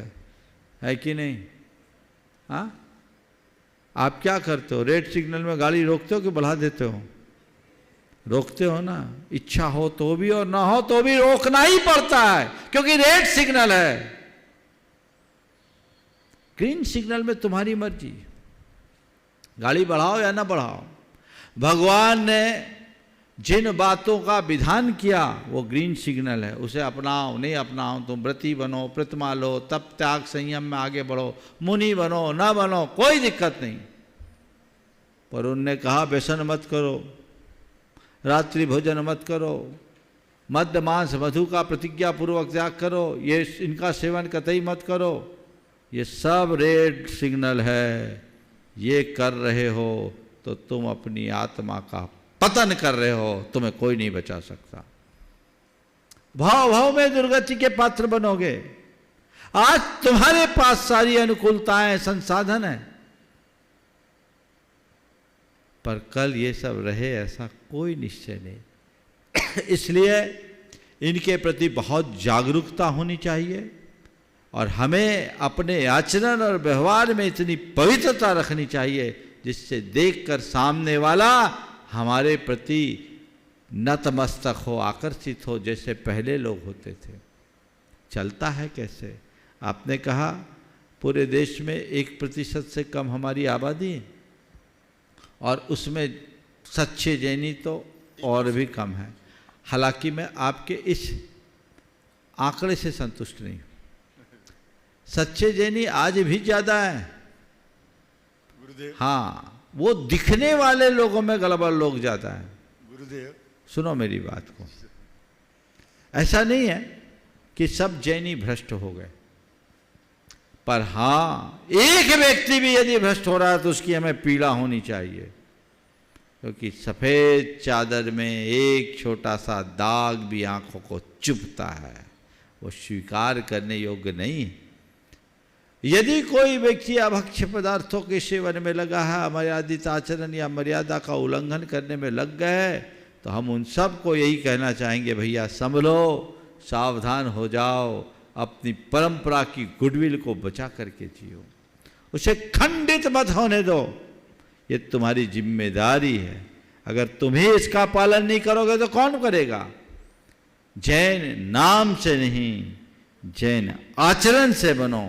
Speaker 3: है कि नहीं? हाँ, आप क्या करते हो? रेड सिग्नल में गाड़ी रोकते हो कि बढ़ा देते हो? रोकते हो ना। इच्छा हो तो भी और ना हो तो भी रोकना ही पड़ता है, क्योंकि रेड सिग्नल है। ग्रीन सिग्नल में तुम्हारी मर्जी, गाड़ी बढ़ाओ या ना बढ़ाओ। भगवान ने जिन बातों का विधान किया वो ग्रीन सिग्नल है, उसे अपनाओ नहीं अपनाओ, तुम व्रती बनो, प्रतिमा लो, तप त्याग संयम में आगे बढ़ो, मुनि बनो ना बनो, कोई दिक्कत नहीं। पर उनने कहा व्यसन मत करो, रात्रि भोजन मत करो, मद्य मांस मधु का प्रतिज्ञा पूर्वक त्याग करो, ये इनका सेवन कतई मत करो। ये सब रेड सिग्नल है, ये कर रहे हो तो तुम अपनी आत्मा का पतन कर रहे हो, तुम्हें कोई नहीं बचा सकता। भाव भाव में दुर्गति के पात्र बनोगे। आज तुम्हारे पास सारी अनुकूलताएं, संसाधन है, पर कल ये सब रहे ऐसा कोई निश्चय नहीं। इसलिए इनके प्रति बहुत जागरूकता होनी चाहिए और हमें अपने आचरण और व्यवहार में इतनी पवित्रता रखनी चाहिए जिससे देखकर सामने वाला हमारे प्रति नतमस्तक हो, आकर्षित हो, जैसे पहले लोग होते थे। चलता है कैसे? आपने कहा पूरे देश में 1% से कम हमारी आबादी है और उसमें सच्चे जैनी तो और भी कम है। हालांकि मैं आपके इस आंकड़े से संतुष्ट नहीं हूँ। सच्चे जैनी आज भी ज़्यादा है।
Speaker 8: गुरुदेव,
Speaker 3: हाँ, वो दिखने वाले लोगों में गड़बड़ लोग ज़्यादा है।
Speaker 8: गुरुदेव,
Speaker 3: सुनो मेरी बात को, ऐसा नहीं है कि सब जैनी भ्रष्ट हो गए, पर हाँ, एक व्यक्ति भी यदि भ्रष्ट हो रहा है तो उसकी हमें पीड़ा होनी चाहिए, क्योंकि सफ़ेद चादर में एक छोटा सा दाग भी आंखों को चुभता है, वो स्वीकार करने योग्य नहीं है। यदि कोई व्यक्ति अभक्ष्य पदार्थों के सेवन में लगा है, अमर्यादित आचरण या मर्यादा का उल्लंघन करने में लग गए, तो हम उन सब को यही कहना चाहेंगे, भैया संभलो, सावधान हो जाओ, अपनी परंपरा की गुडविल को बचा करके जियो, उसे खंडित मत होने दो। ये तुम्हारी जिम्मेदारी है। अगर तुम ही इसका पालन नहीं करोगे तो कौन करेगा? जैन नाम से नहीं, जैन आचरण से बनो,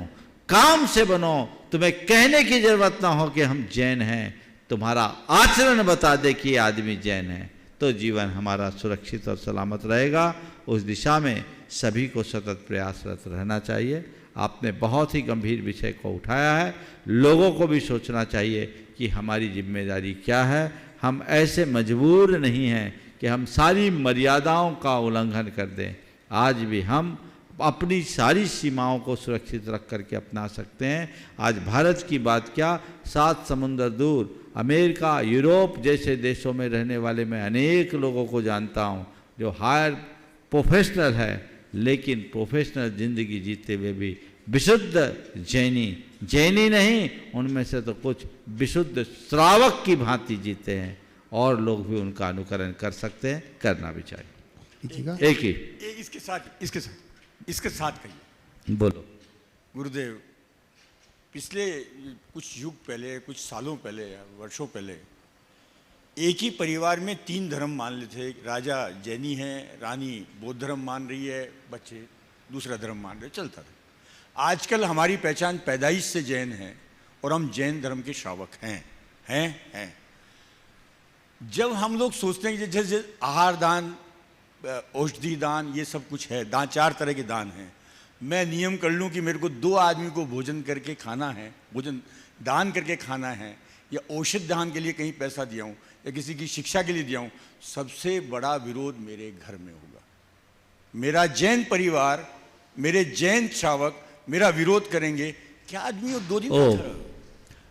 Speaker 3: काम से बनो। तुम्हें कहने की जरूरत ना हो कि हम जैन हैं, तुम्हारा आचरण बता दे कि आदमी जैन है, तो जीवन हमारा सुरक्षित और सलामत रहेगा। उस दिशा में सभी को सतत प्रयासरत रहना चाहिए। आपने बहुत ही गंभीर विषय को उठाया है। लोगों को भी सोचना चाहिए कि हमारी जिम्मेदारी क्या है। हम ऐसे मजबूर नहीं हैं कि हम सारी मर्यादाओं का उल्लंघन कर दें। आज भी हम अपनी सारी सीमाओं को सुरक्षित रख करके अपना सकते हैं। आज भारत की बात क्या, 7 समुंदर दूर अमेरिका, यूरोप जैसे देशों में रहने वाले मैं अनेक लोगों को जानता हूं जो हायर प्रोफेशनल है, लेकिन प्रोफेशनल जिंदगी जीते हुए भी विशुद्ध जैनी नहीं, उनमें से तो कुछ विशुद्ध श्रावक की भांति जीते हैं, और लोग भी उनका अनुकरण कर सकते हैं, करना भी चाहिए। एक ही
Speaker 8: इसके साथ कहिए।
Speaker 3: बोलो।
Speaker 8: गुरुदेव, पिछले कुछ युग पहले, कुछ सालों पहले, वर्षों पहले एक ही परिवार में 3 धर्म मान लेते थे। राजा जैनी है, रानी बौद्ध धर्म मान रही है, बच्चे दूसरा धर्म मान रहे, चलता था। आजकल हमारी पहचान पैदाइश से जैन है और हम जैन धर्म के श्रावक हैं। जब हम लोग सोचते हैं कि जैसे आहार दान, औषधि दान, ये सब कुछ है, दान 4 तरह के दान हैं। मैं नियम कर लूँ कि मेरे को 2 आदमी को भोजन करके खाना है, भोजन दान करके खाना है, या औषध दान के लिए कहीं पैसा दिया हूँ, या किसी की शिक्षा के लिए दिया हूँ, सबसे बड़ा विरोध मेरे घर में होगा। मेरा जैन परिवार, मेरे जैन श्रावक मेरा विरोध करेंगे। क्या आदमी और 2 दिन?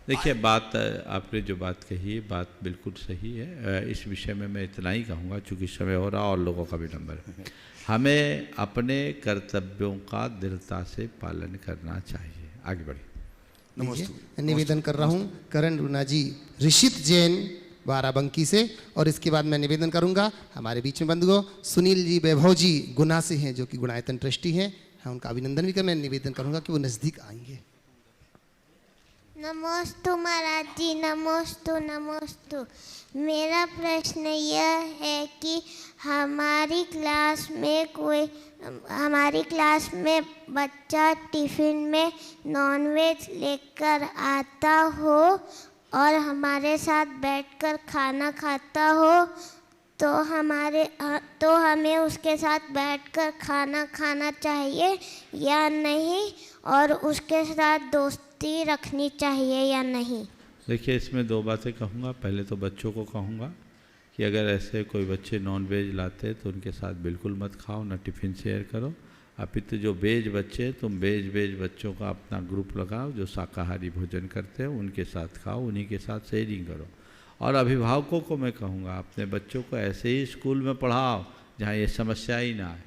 Speaker 3: देखिए, बात आपने जो बात कही है, बात बिल्कुल सही है। इस विषय में मैं इतना ही कहूँगा, चूँकि समय हो रहा और लोगों का भी नंबर है। हमें अपने कर्तव्यों का दृढ़ता से पालन करना चाहिए। आगे बढ़िए।
Speaker 1: निवेदन कर रहा हूँ करण रूना जी, ऋषित जैन बाराबंकी से। और इसके बाद मैं निवेदन करूंगा हमारे बीच में बंधुओं सुनील जी वैभव जी गुना से हैं, जो कि गुणायतन ट्रस्टी हैं। हाँ, उनका अभिनंदन भी कर मैं निवेदन करूंगा कि वो नज़दीक आएंगे।
Speaker 7: नमोस्तु महाराज जी, नमोस्तु नमोस्तु। मेरा प्रश्न यह है कि हमारी क्लास में बच्चा टिफ़िन में नॉनवेज लेकर आता हो और हमारे साथ बैठकर खाना खाता हो, तो हमें उसके साथ बैठकर खाना खाना चाहिए या नहीं, और उसके साथ दोस्ती रखनी चाहिए या नहीं?
Speaker 3: देखिए, इसमें दो बातें कहूँगा। पहले तो बच्चों को कहूँगा कि अगर ऐसे कोई बच्चे नॉन वेज लाते हैं तो उनके साथ बिल्कुल मत खाओ, ना टिफ़िन शेयर करो। अपितु जो वेज बच्चे, तुम वेज बच्चों का अपना ग्रुप लगाओ जो शाकाहारी भोजन करते हैं, उनके साथ खाओ, उन्हीं के साथ शेयरिंग करो। और अभिभावकों को मैं कहूँगा अपने बच्चों को ऐसे ही स्कूल में पढ़ाओ जहाँ ये समस्या ही ना आए।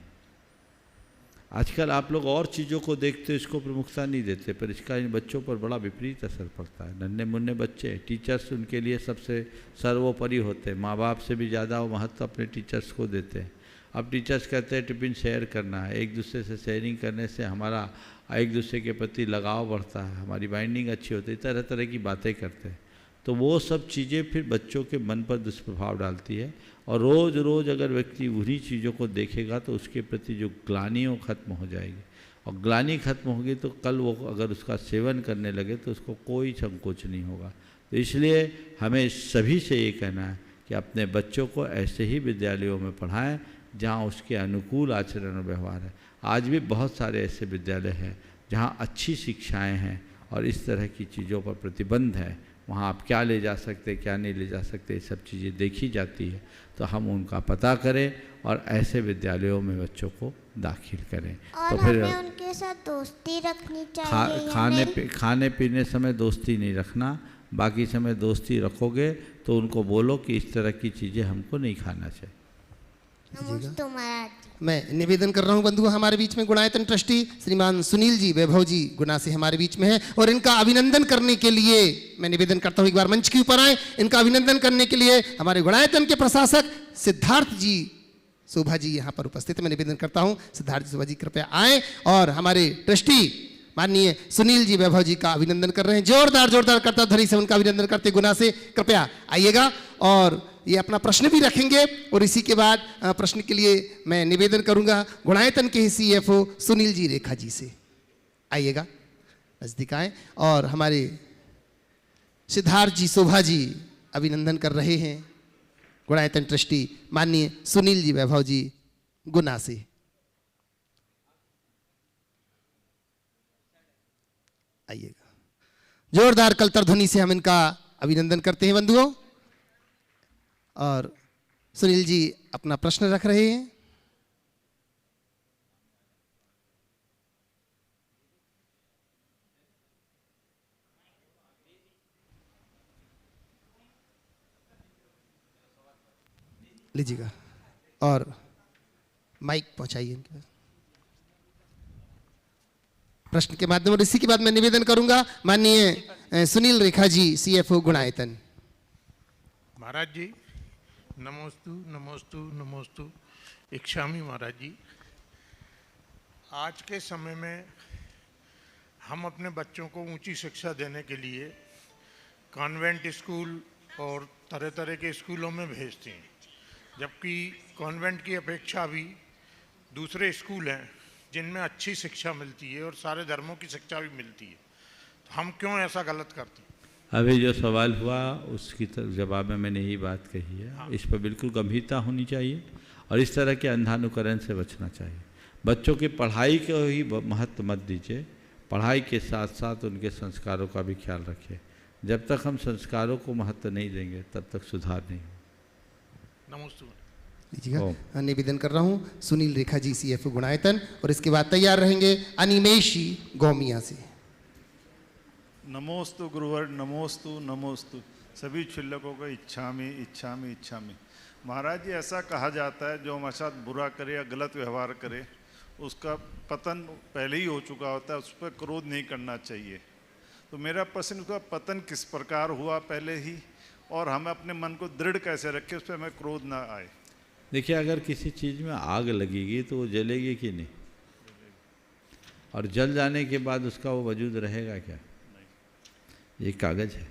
Speaker 3: आजकल आप लोग और चीज़ों को देखते हो, इसको प्रमुखता नहीं देते, पर इसका इन बच्चों पर बड़ा विपरीत असर पड़ता है। नन्हे मुन्ने बच्चे, टीचर्स उनके लिए सबसे सर्वोपरि होते हैं। माँ बाप से भी ज़्यादा वो महत्व अपने टीचर्स को देते हैं। अब टीचर्स कहते हैं टिफ़िन शेयर करना है, एक दूसरे से शेयरिंग करने से हमारा एक दूसरे के प्रति लगाव बढ़ता है, हमारी बाइंडिंग अच्छी होती है, तरह तरह की बातें करते हैं। तो वो सब चीज़ें फिर बच्चों के मन पर दुष्प्रभाव डालती है। और रोज़ रोज़ अगर व्यक्ति उन्हीं चीज़ों को देखेगा तो उसके प्रति जो ग्लानि वो खत्म हो जाएगी, और ग्लानि खत्म होगी तो कल वो अगर उसका सेवन करने लगे तो उसको कोई संकोच नहीं होगा। तो इसलिए हमें सभी से ये कहना है कि अपने बच्चों को ऐसे ही विद्यालयों में पढ़ाएं जहाँ उसके अनुकूल आचरण और व्यवहार है। आज भी बहुत सारे ऐसे विद्यालय हैं जहाँ अच्छी शिक्षाएँ हैं और इस तरह की चीज़ों पर प्रतिबंध है। वहाँ आप क्या ले जा सकते, क्या नहीं ले जा सकते, ये सब चीज़ें देखी जाती है। तो हम उनका पता करें और ऐसे विद्यालयों में बच्चों को दाखिल करें।
Speaker 7: और
Speaker 3: तो फिर
Speaker 7: हमें उनके साथ दोस्ती रखनी चाहिए
Speaker 3: खाने पीने समय दोस्ती नहीं रखना, बाकी समय दोस्ती रखोगे तो उनको बोलो कि इस तरह की चीज़ें हमको नहीं खाना चाहिए।
Speaker 7: नमस्ते महाराज।
Speaker 1: मैं निवेदन कर रहा हूं बंधुओं हमारे बीच में गुणायतन ट्रस्टी श्रीमान सुनील जी वैभव जी गुना से हमारे बीच में है, और इनका अभिनंदन करने के लिए मैं निवेदन करता हूं एक बार मंच के ऊपर आए। इनका अभिनंदन करने के लिए हमारे गुणायतन के प्रशासक सिद्धार्थ जी शोभा जी यहाँ पर उपस्थित है। मैं निवेदन करता हूँ सिद्धार्थ शोभा जी कृपया आए और हमारे ट्रस्टी माननीय सुनील जी वैभव जी का अभिनंदन कर रहे हैं। जोरदार करता ध्वनि से उनका अभिनंदन करते गुना से कृपया आइएगा, और ये अपना प्रश्न भी रखेंगे। और इसी के बाद प्रश्न के लिए मैं निवेदन करूंगा गुणायतन के CFO सुनील जी रेखा जी से। आइएगा, नजदीक आए। और हमारे सिद्धार्थ जी शोभा जी अभिनंदन कर रहे हैं गुणायतन ट्रस्टी माननीय सुनील जी वैभव जी गुना से। आइएगा, जोरदार कलतर ध्वनि से हम इनका अभिनंदन करते हैं बंधुओं। और सुनील जी अपना प्रश्न रख रहे हैं। लीजिएगा और माइक पहुंचाइए इनके पास प्रश्न के माध्यम। और इसी के बाद मैं निवेदन करूंगा माननीय सुनील रेखा जी CFO गुणायतन।
Speaker 9: महाराज जी नमोस्तु नमोस्तु नमोस्तु इच्छामी। महाराज जी, आज के समय में हम अपने बच्चों को ऊंची शिक्षा देने के लिए कॉन्वेंट स्कूल और तरह तरह के स्कूलों में भेजते हैं, जबकि कॉन्वेंट की अपेक्षा भी दूसरे स्कूल हैं जिनमें अच्छी शिक्षा मिलती है और सारे धर्मों की शिक्षा भी मिलती है। तो हम क्यों ऐसा गलत करते हैं?
Speaker 3: अभी जो सवाल हुआ उसकी जवाब में मैंने यही बात कही है। हाँ। इस पर बिल्कुल गंभीरता होनी चाहिए और इस तरह के अंधानुकरण से बचना चाहिए। बच्चों की पढ़ाई को ही महत्व मत दीजिए, पढ़ाई के साथ साथ उनके संस्कारों का भी ख्याल रखिए। जब तक हम संस्कारों को महत्व नहीं देंगे तब तक सुधार नहीं होगा।
Speaker 1: लीजिएगा, निवेदन कर रहा हूँ सुनील रेखा जी CFO गुणायतन, और इसके बाद तैयार रहेंगे अनिमेशी गौमिया से।
Speaker 10: नमोस्तु गुरुवर, नमोस्तु नमोस्तु। सभी क्षुल्लकों को इच्छामी इच्छामी इच्छामी। महाराज जी, ऐसा कहा जाता है जो हमारे साथ बुरा करे या गलत व्यवहार करे उसका पतन पहले ही हो चुका होता है, उस पर क्रोध नहीं करना चाहिए। तो मेरा प्रश्न, उसका पतन किस प्रकार हुआ पहले ही और हम अपने मन को दृढ़ कैसे रखें, उस पर हमें क्रोध ना आए।
Speaker 3: देखिए, अगर किसी चीज़ में आग लगेगी तो वो जलेगी कि नहीं, और जल जाने के बाद उसका वो वजूद रहेगा क्या? ये कागज़ है,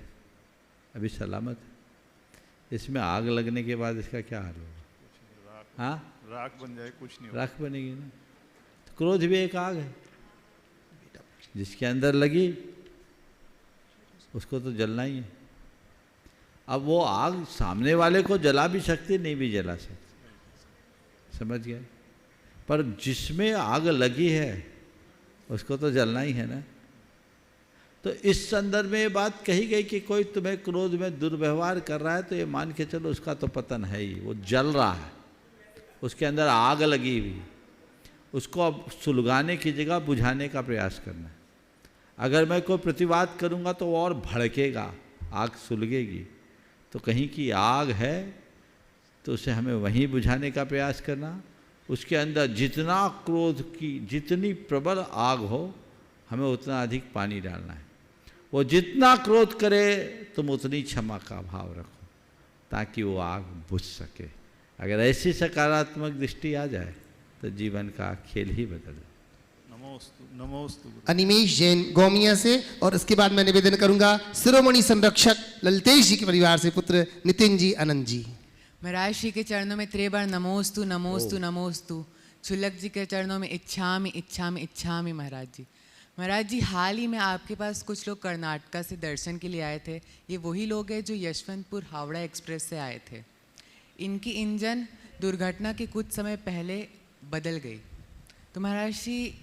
Speaker 3: अभी सलामत है, इसमें आग लगने के बाद इसका क्या हाल होगा? हाँ,
Speaker 10: राख बन जाए, कुछ नहीं होगा।
Speaker 3: राख बनेगी ना। तो क्रोध भी एक आग है, जिसके अंदर लगी उसको तो जलना ही है। अब वो आग सामने वाले को जला भी सकती, नहीं भी जला सकती, समझ गए? पर जिसमें आग लगी है उसको तो जलना ही है ना। तो इस संदर्भ में ये बात कही गई कि कोई तुम्हें क्रोध में दुर्व्यवहार कर रहा है तो ये मान के चलो उसका तो पतन है ही, वो जल रहा है, उसके अंदर आग लगी हुई, उसको अब सुलगाने की जगह बुझाने का प्रयास करना है। अगर मैं कोई प्रतिवाद करूंगा तो वो और भड़केगा, आग सुलगेगी। तो कहीं की आग है तो उसे हमें वहीं बुझाने का प्रयास करना। उसके अंदर जितना क्रोध की जितनी प्रबल आग हो, हमें उतना अधिक पानी डालना है। वो जितना क्रोध करे तुम उतनी क्षमा का भाव रखो, ताकि वो आग बुझ सके। अगर ऐसी सकारात्मक दृष्टि आ जाए तो जीवन का खेल ही बदल जाए।
Speaker 10: नमोस्तु नमोस्तु।
Speaker 1: अनिमेश जैन गोमिया से, और इसके बाद मैं निवेदन करूंगा शिरोमणि संरक्षक ललतेश जी के परिवार से पुत्र नितिन जी आनंद जी।
Speaker 11: महाराज श्री के चरणों में 3 बार नमोस्तु नमोस्तु नमोस्तु। छुल्लक जी के चरणों में इच्छामि इच्छामि इच्छामि। महाराज जी, महाराज जी, हाल ही में आपके पास कुछ लोग कर्नाटका से दर्शन के लिए आए थे। ये वही लोग हैं जो यशवंतपुर हावड़ा एक्सप्रेस से आए थे। इनकी इंजन दुर्घटना के कुछ समय पहले बदल गई। तो महाराज जी,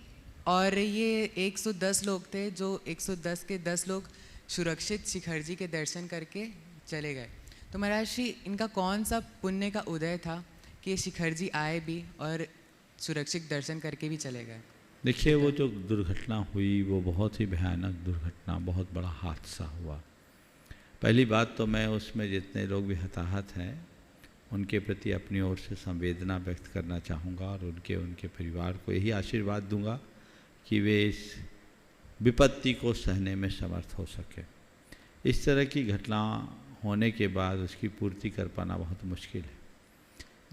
Speaker 11: और ये 110 लोग थे, जो 110 के 10 लोग सुरक्षित शिखर जी के दर्शन करके चले गए। तो महाराज जी, इनका कौन सा पुण्य का उदय था कि ये शिखर जी आए भी और सुरक्षित दर्शन करके भी चले गए?
Speaker 3: देखिए, वो जो दुर्घटना हुई वो बहुत ही भयानक दुर्घटना, बहुत बड़ा हादसा हुआ। पहली बात तो मैं उसमें जितने लोग भी हताहत हैं उनके प्रति अपनी ओर से संवेदना व्यक्त करना चाहूँगा, और उनके परिवार को यही आशीर्वाद दूंगा कि वे इस विपत्ति को सहने में समर्थ हो सके। इस तरह की घटना होने के बाद उसकी पूर्ति कर पाना बहुत मुश्किल है।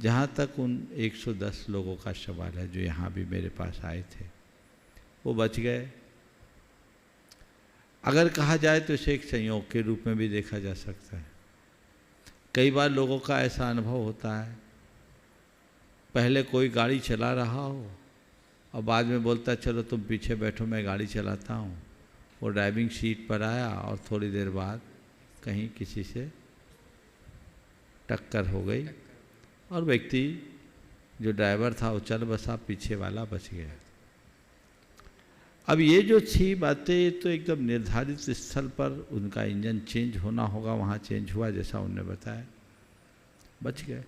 Speaker 3: जहाँ तक उन 110 लोगों का सवाल है जो यहाँ भी मेरे पास आए थे, वो बच गए। अगर कहा जाए तो इसे एक संयोग के रूप में भी देखा जा सकता है। कई बार लोगों का ऐसा अनुभव होता है, पहले कोई गाड़ी चला रहा हो और बाद में बोलता है चलो तुम पीछे बैठो मैं गाड़ी चलाता हूँ। वो ड्राइविंग सीट पर आया और थोड़ी देर बाद कहीं किसी से टक्कर हो गई और व्यक्ति जो ड्राइवर था वो चल बसा, पीछे वाला बच गया। अब ये जो थी बातें तो एकदम निर्धारित स्थल पर उनका इंजन चेंज होना होगा, वहाँ चेंज हुआ जैसा उन्होंने बताया, बच गए।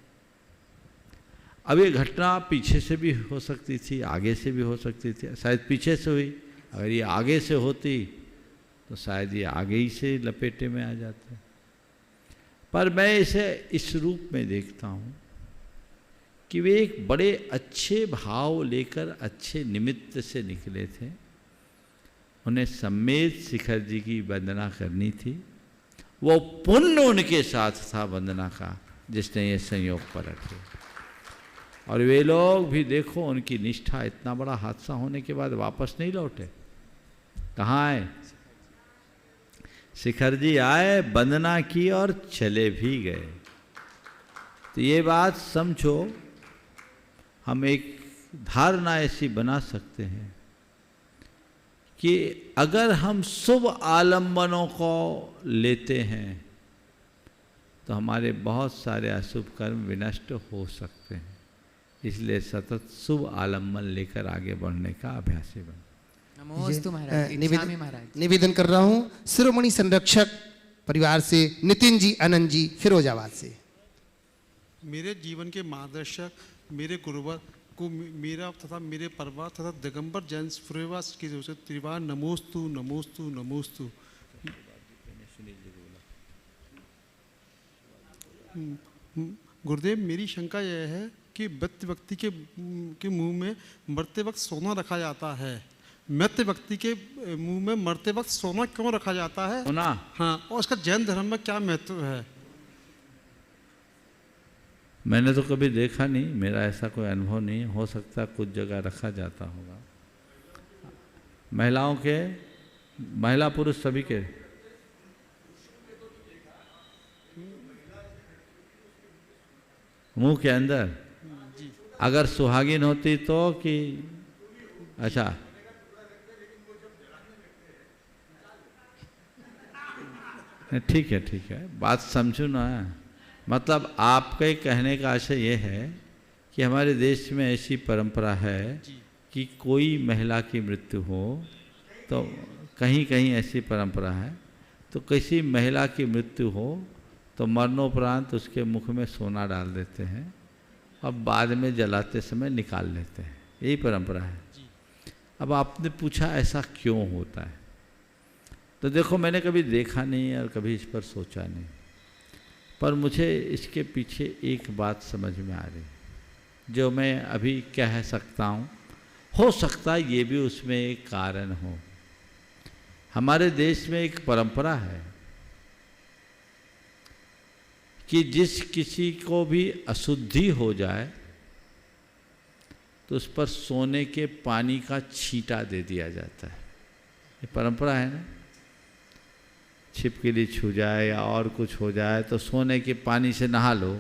Speaker 3: अब ये घटना पीछे से भी हो सकती थी, आगे से भी हो सकती थी। शायद पीछे से हुई, अगर ये आगे से होती तो शायद ये आगे ही से लपेटे में आ जाते। पर मैं इसे इस रूप में देखता हूँ कि वे एक बड़े अच्छे भाव लेकर अच्छे निमित्त से निकले थे। उन्हें सम्मेद शिखर जी की वंदना करनी थी। वो पुण्य उनके साथ था वंदना का, जिसने ये संयोग पर रखे। और वे लोग भी देखो, उनकी निष्ठा, इतना बड़ा हादसा होने के बाद वापस नहीं लौटे। कहाँ आए? शिखर जी आए, वंदना की और चले भी गए। तो ये बात समझो, हम एक धारणा ऐसी बना सकते हैं कि अगर हम शुभ आलम्बनों को लेते हैं तो हमारे बहुत सारे अशुभ कर्म विनष्ट हो सकते हैं। इसलिए सतत शुभ आलम्बन लेकर आगे बढ़ने का अभ्यासी बन।
Speaker 11: नमोस्तु महाराज। इच्छामि महाराज।
Speaker 1: निवेदन कर रहा हूँ शिरोमणि संरक्षक परिवार से नितिन जी आनंद जी फिरोजाबाद से।
Speaker 12: मेरे जीवन के मार्गदर्शक, मेरे गुरुवर को मेरा तथा मेरे परिवार तथा दिगंबर जैन फिरोजाबाद की तरफ से त्रिवार नमोस्तु नमोस्तु नमोस्तु। गुरुदेव, मेरी शंका यह है कि मृत व्यक्ति के मुंह में मरते वक्त सोना रखा जाता है। मृत व्यक्ति के मुंह में मरते वक्त सोना क्यों रखा जाता है?
Speaker 3: सोना?
Speaker 12: हाँ, और उसका जैन धर्म में क्या महत्व है?
Speaker 3: मैंने तो कभी देखा नहीं, मेरा ऐसा कोई अनुभव नहीं, हो सकता कुछ जगह रखा जाता होगा। महिलाओं के, महिला पुरुष सभी के, मुंह के अंदर अगर सुहागिन होती तो कि अच्छा, ठीक है ठीक है, बात समझू ना। मतलब आपके कहने का आशय ये है कि हमारे देश में ऐसी परंपरा है कि कोई महिला की मृत्यु हो तो कहीं कहीं ऐसी परंपरा है, तो किसी महिला की मृत्यु हो तो मरणोपरांत उसके मुख में सोना डाल देते हैं और बाद में जलाते समय निकाल लेते हैं, यही परंपरा है। अब आपने पूछा ऐसा क्यों होता है, तो देखो मैंने कभी देखा नहीं और कभी इस पर सोचा नहीं, पर मुझे इसके पीछे एक बात समझ में आ रही जो मैं अभी कह सकता हूँ, हो सकता है ये भी उसमें एक कारण हो। हमारे देश में एक परंपरा है कि जिस किसी को भी अशुद्धि हो जाए तो उस पर सोने के पानी का छींटा दे दिया जाता है। ये परंपरा है ना, छिपकली छू जाए या और कुछ हो जाए तो सोने के पानी से नहा लो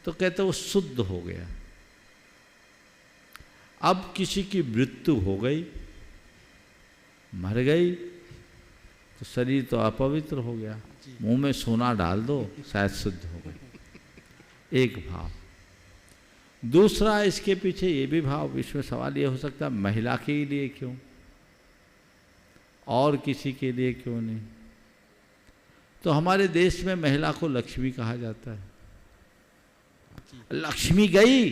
Speaker 3: तो कहते वो शुद्ध हो गया। अब किसी की मृत्यु हो गई, मर गई, तो शरीर तो अपवित्र हो गया, मुंह में सोना डाल दो शायद शुद्ध हो गई, एक भाव। दूसरा इसके पीछे ये भी भाव, इसमें सवाल ये हो सकता है महिला के लिए क्यों और किसी के लिए क्यों नहीं। तो हमारे देश में महिला को लक्ष्मी कहा जाता है। लक्ष्मी गई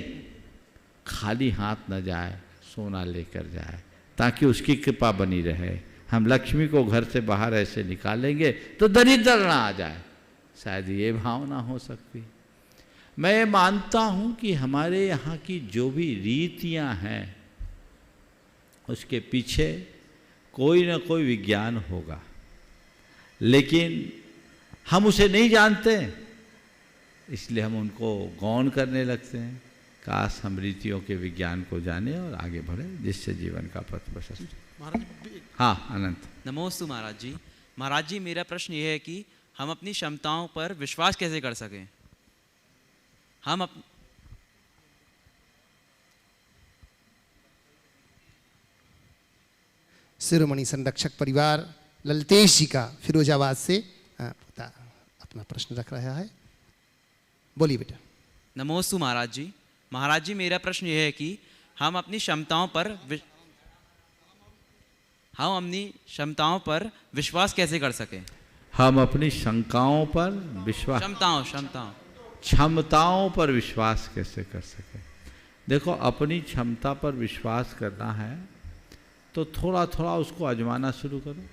Speaker 3: खाली हाथ न जाए, सोना लेकर जाए ताकि उसकी कृपा बनी रहे। हम लक्ष्मी को घर से बाहर ऐसे निकालेंगे तो दरिद्र ना आ जाए, शायद ये भावना हो सकती। मैं मानता हूं कि हमारे यहाँ की जो भी रीतियां हैं उसके पीछे कोई ना कोई विज्ञान होगा, लेकिन हम उसे नहीं जानते, इसलिए हम उनको गौण करने लगते हैं। काश हम रीतियों के विज्ञान को जाने और आगे बढ़े, जिससे जीवन का पथ प्रशस्त। हाँ अनंत।
Speaker 13: नमोस्तु महाराज जी। महाराज जी मेरा प्रश्न ये है कि हम अपनी क्षमताओं पर विश्वास कैसे कर सकें। हम
Speaker 1: शिरोमणि संरक्षक परिवार ललतेश जी का फिरोजाबाद से अपना प्रश्न रख रहा है, बोलिए बेटा।
Speaker 13: नमोस्तु महाराज जी। महाराज जी मेरा प्रश्न यह है कि हम अपनी क्षमताओं पर विश्वास कैसे कर सकें।
Speaker 3: हम अपनी शंकाओं पर विश्वास, क्षमताओं पर विश्वास कैसे कर सकें। देखो अपनी क्षमता पर विश्वास करना है तो थोड़ा थोड़ा उसको आजमाना शुरू करो।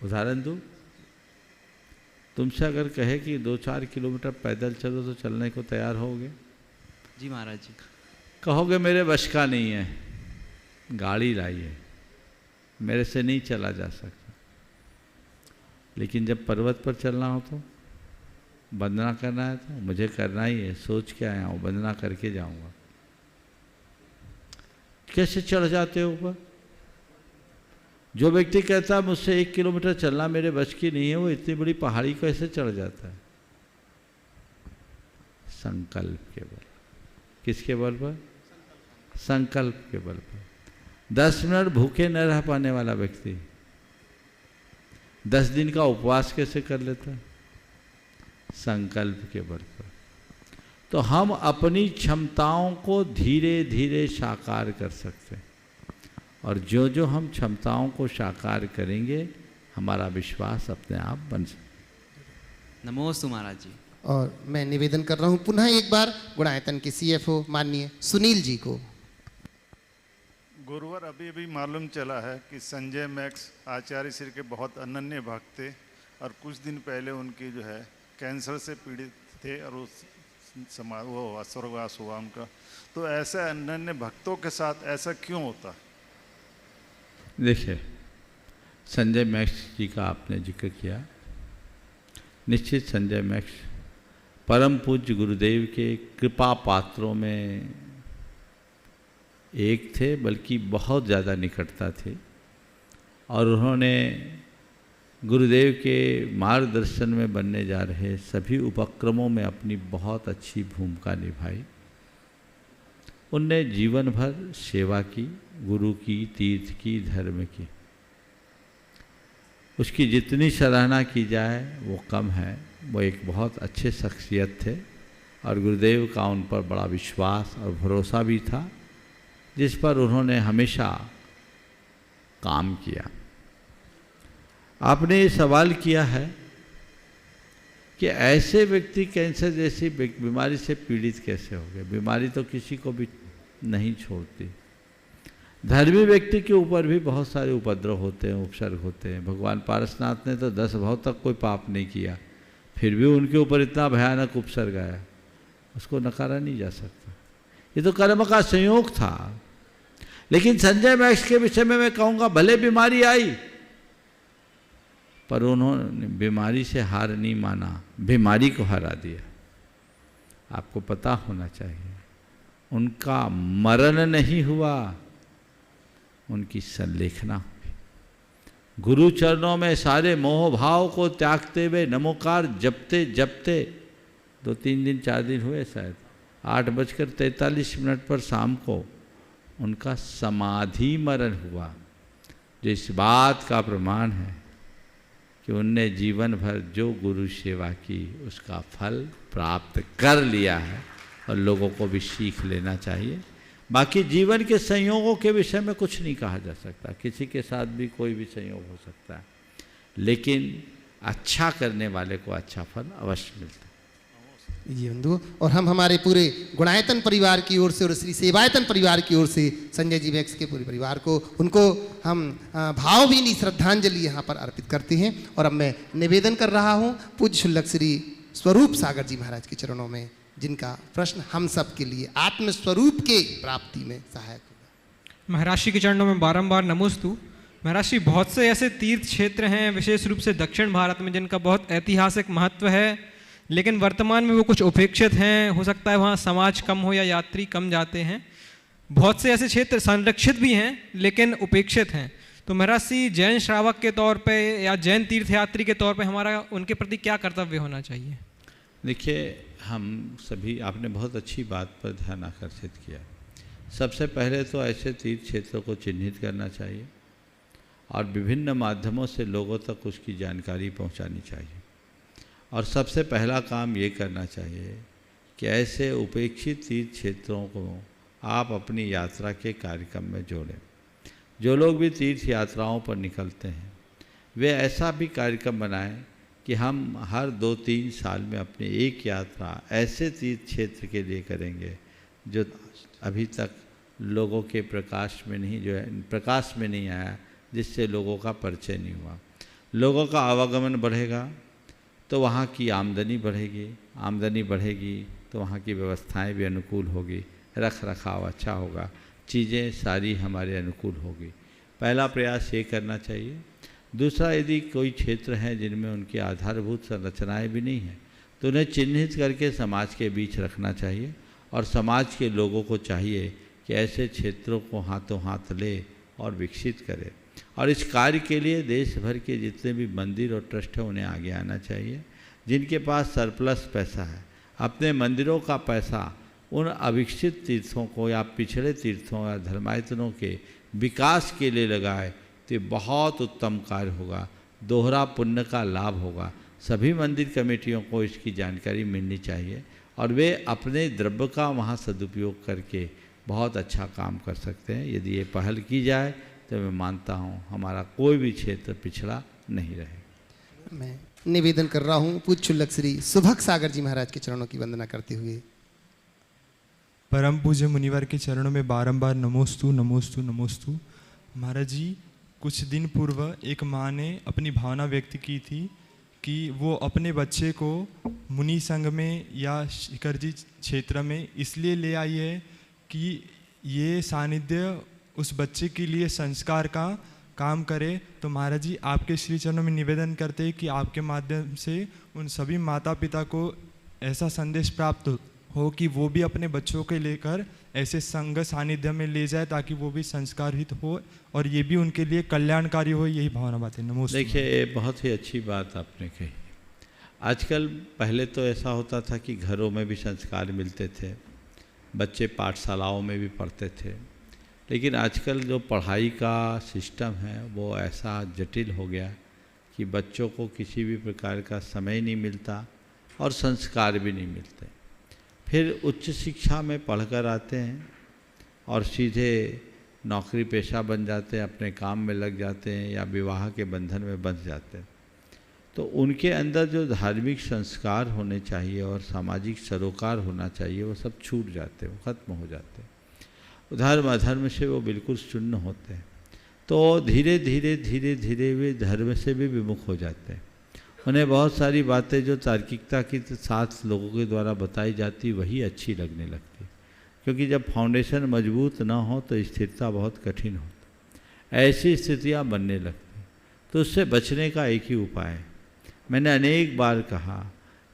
Speaker 3: उदाहरण दूं, तुमसे अगर कहे कि 2-4 किलोमीटर पैदल चलो तो चलने को तैयार होगे?
Speaker 13: जी महाराज जी।
Speaker 3: कहोगे मेरे वश का नहीं है, गाड़ी लाइए, मेरे से नहीं चला जा सकता। लेकिन जब पर्वत पर चलना हो तो वंदना करना है तो मुझे करना ही है, सोच के आया हूँ वंदना करके जाऊँगा। कैसे चढ़ जाते हो ऊपर? जो व्यक्ति कहता है मुझसे 1 किलोमीटर चलना मेरे बस की नहीं है, वो इतनी बड़ी पहाड़ी कैसे चढ़ जाता है? संकल्प के बल। किसके बल पर? संकल्प के बल पर। 10 मिनट भूखे न रह पाने वाला व्यक्ति 10 दिन का उपवास कैसे कर लेता है? संकल्प के बल पर। तो हम अपनी क्षमताओं को धीरे धीरे साकार कर सकते हैं, और जो जो हम क्षमताओं को साकार करेंगे हमारा विश्वास अपने आप बन सकता।
Speaker 13: नमोस्तु महाराज जी।
Speaker 1: और मैं निवेदन कर रहा हूं पुनः एक बार गुणायतन के CFO माननीय सुनील जी को।
Speaker 10: गुरुवर अभी अभी मालूम चला है कि संजय मैक्स आचार्य श्री के बहुत अनन्य भक्त थे और कुछ दिन पहले उनकी जो है कैंसर से पीड़ित थे और उस वो स्वर्गवास हुआ उनका। तो ऐसे अनन्य भक्तों के साथ ऐसा क्यों होता?
Speaker 3: देखिए, संजय मैक्स जी का आपने जिक्र किया। निश्चित संजय मैक्स परम पूज्य गुरुदेव के कृपा पात्रों में एक थे, बल्कि बहुत ज़्यादा निकटता थी, और उन्होंने गुरुदेव के मार्गदर्शन में बनने जा रहे सभी उपक्रमों में अपनी बहुत अच्छी भूमिका निभाई। उनने जीवन भर सेवा की, गुरु की, तीर्थ की, धर्म की। उसकी जितनी सराहना की जाए वो कम है। वो एक बहुत अच्छे शख्सियत थे और गुरुदेव का उन पर बड़ा विश्वास और भरोसा भी था, जिस पर उन्होंने हमेशा काम किया। आपने ये सवाल किया है कि ऐसे व्यक्ति कैंसर जैसी बीमारी से पीड़ित कैसे हो गए। बीमारी तो किसी को भी नहीं छोड़ती। धर्मी व्यक्ति के ऊपर भी बहुत सारे उपद्रव होते हैं, उपसर्ग होते हैं। भगवान पारसनाथ ने तो 10 भव तक कोई पाप नहीं किया, फिर भी उनके ऊपर इतना भयानक उपसर्ग आया, उसको नकारा नहीं जा सकता। ये तो कर्म का संयोग था। लेकिन संजय मैक्स के विषय में मैं कहूँगा, भले बीमारी आई पर उन्होंने बीमारी से हार नहीं माना, बीमारी को हरा दिया। आपको पता होना चाहिए, उनका मरण नहीं हुआ, उनकी संलेखना हुई। गुरु चरणों में सारे मोह भाव को त्यागते हुए नमोकार जपते जपते 2-3 दिन 4 दिन हुए शायद, 8:43 पर शाम को उनका समाधि मरण हुआ, जो इस बात का प्रमाण है कि उनने जीवन भर जो गुरु सेवा की उसका फल प्राप्त कर लिया है, और लोगों को भी सीख लेना चाहिए। बाकी जीवन के संयोगों के विषय में कुछ नहीं कहा जा सकता, किसी के साथ भी कोई भी संयोग हो सकता है, लेकिन अच्छा करने वाले को अच्छा फल अवश्य मिलता है।
Speaker 1: जी बंधु, और हम हमारे पूरे गुणायतन परिवार की ओर से और श्री सेवायतन परिवार की ओर से संजय जी मैक्स के पूरे परिवार को, उनको हम भावभीनी श्रद्धांजलि यहाँ पर अर्पित करते हैं। और अब मैं निवेदन कर रहा हूँ पूज्य शुल्लक श्री स्वरूप सागर जी महाराज के चरणों में, जिनका प्रश्न हम सब के लिए आत्मस्वरूप के प्राप्ति में सहायक होगा।
Speaker 14: महाराज जी के चरणों में बारंबार नमोस्तु। महाराज जी, बहुत से ऐसे तीर्थ क्षेत्र हैं विशेष रूप से दक्षिण भारत में जिनका बहुत ऐतिहासिक महत्व है, लेकिन वर्तमान में वो कुछ उपेक्षित हैं। हो सकता है वहाँ समाज कम हो या यात्री कम जाते हैं। बहुत से ऐसे क्षेत्र संरक्षित भी हैं लेकिन उपेक्षित हैं। तो महाराज जी, जैन श्रावक के तौर पे या जैन तीर्थयात्री के तौर पे हमारा उनके प्रति क्या कर्तव्य होना चाहिए?
Speaker 3: देखिए, हम सभी, आपने बहुत अच्छी बात पर ध्यान आकर्षित किया। सबसे पहले तो ऐसे तीर्थ क्षेत्रों को चिन्हित करना चाहिए और विभिन्न माध्यमों से लोगों तक उसकी जानकारी पहुंचानी चाहिए। और सबसे पहला काम ये करना चाहिए कि ऐसे उपेक्षित तीर्थ क्षेत्रों को आप अपनी यात्रा के कार्यक्रम में जोड़ें। जो लोग भी तीर्थ यात्राओं पर निकलते हैं वे ऐसा भी कार्यक्रम बनाएं कि हम हर 2-3 साल में अपनी एक यात्रा ऐसे तीर्थ क्षेत्र के लिए करेंगे जो अभी तक लोगों के प्रकाश में नहीं आया, जिससे लोगों का परिचय नहीं हुआ। लोगों का आवागमन बढ़ेगा तो वहाँ की आमदनी बढ़ेगी, आमदनी बढ़ेगी तो वहाँ की व्यवस्थाएं भी अनुकूल होगी, रख रखाव अच्छा होगा, चीज़ें सारी हमारे अनुकूल होगी। पहला प्रयास ये करना चाहिए। दूसरा, यदि कोई क्षेत्र हैं जिनमें उनकी आधारभूत संरचनाएं भी नहीं हैं तो उन्हें चिन्हित करके समाज के बीच रखना चाहिए और समाज के लोगों को चाहिए कि ऐसे क्षेत्रों को हाथों हाथ ले और विकसित करे। और इस कार्य के लिए देश भर के जितने भी मंदिर और ट्रस्ट हैं उन्हें आगे आना चाहिए। जिनके पास सरप्लस पैसा है, अपने मंदिरों का पैसा उन अविकसित तीर्थों को या पिछड़े तीर्थों या धर्मायतनों के विकास के लिए लगाए तो ये बहुत उत्तम कार्य होगा, दोहरा पुण्य का लाभ होगा। सभी मंदिर कमेटियों को इसकी जानकारी मिलनी चाहिए और वे अपने द्रव्य का वहाँ सदुपयोग करके बहुत अच्छा काम कर सकते हैं। यदि ये पहल की जाए तो मैं मानता हूँ हमारा कोई भी क्षेत्र पिछड़ा नहीं रहेगा।
Speaker 1: मैं निवेदन कर रहा हूँ पूज्य शुल्लक श्री सुभग सागर जी महाराज के चरणों की वंदना करते हुए।
Speaker 15: परम पूज्य मुनिवर के चरणों में बारंबार नमोस्तु नमोस्तु नमोस्तु। महाराज जी, कुछ दिन पूर्व एक माँ ने अपनी भावना व्यक्त की थी कि वो अपने बच्चे को मुनि संघ में या शिखर जी क्षेत्र में इसलिए ले आई है कि ये सानिध्य उस बच्चे के लिए संस्कार का काम करे। तो महाराज जी, आपके श्री चरणों में निवेदन करते हैं कि आपके माध्यम से उन सभी माता पिता को ऐसा संदेश प्राप्त हो कि वो भी अपने बच्चों के लेकर ऐसे संग सानिध्य में ले जाए ताकि वो भी संस्कारित हो और ये भी उनके लिए कल्याणकारी हो, यही भावना बात है। नमस्ते।
Speaker 3: देखिए, बहुत ही अच्छी बात आपने कही। आजकल पहले तो ऐसा होता था कि घरों में भी संस्कार मिलते थे, बच्चे पाठशालाओं में भी पढ़ते थे, लेकिन आजकल जो पढ़ाई का सिस्टम है वो ऐसा जटिल हो गया कि बच्चों को किसी भी प्रकार का समय नहीं मिलता और संस्कार भी नहीं मिलते। फिर उच्च शिक्षा में पढ़कर आते हैं और सीधे नौकरी पेशा बन जाते हैं, अपने काम में लग जाते हैं या विवाह के बंधन में बंध जाते हैं। तो उनके अंदर जो धार्मिक संस्कार होने चाहिए और सामाजिक सरोकार होना चाहिए वो सब छूट जाते हैं, वो ख़त्म हो जाते हैं। धर्म अधर्म से वो बिल्कुल शून्य होते हैं। तो धीरे धीरे धीरे धीरे वे धर्म से भी विमुख हो जाते हैं। उन्हें बहुत सारी बातें जो तार्किकता के साथ लोगों के द्वारा बताई जाती वही अच्छी लगने लगती, क्योंकि जब फाउंडेशन मजबूत ना हो तो स्थिरता बहुत कठिन होती, ऐसी स्थितियाँ बनने लगती। तो उससे बचने का एक ही उपाय है। मैंने अनेक बार कहा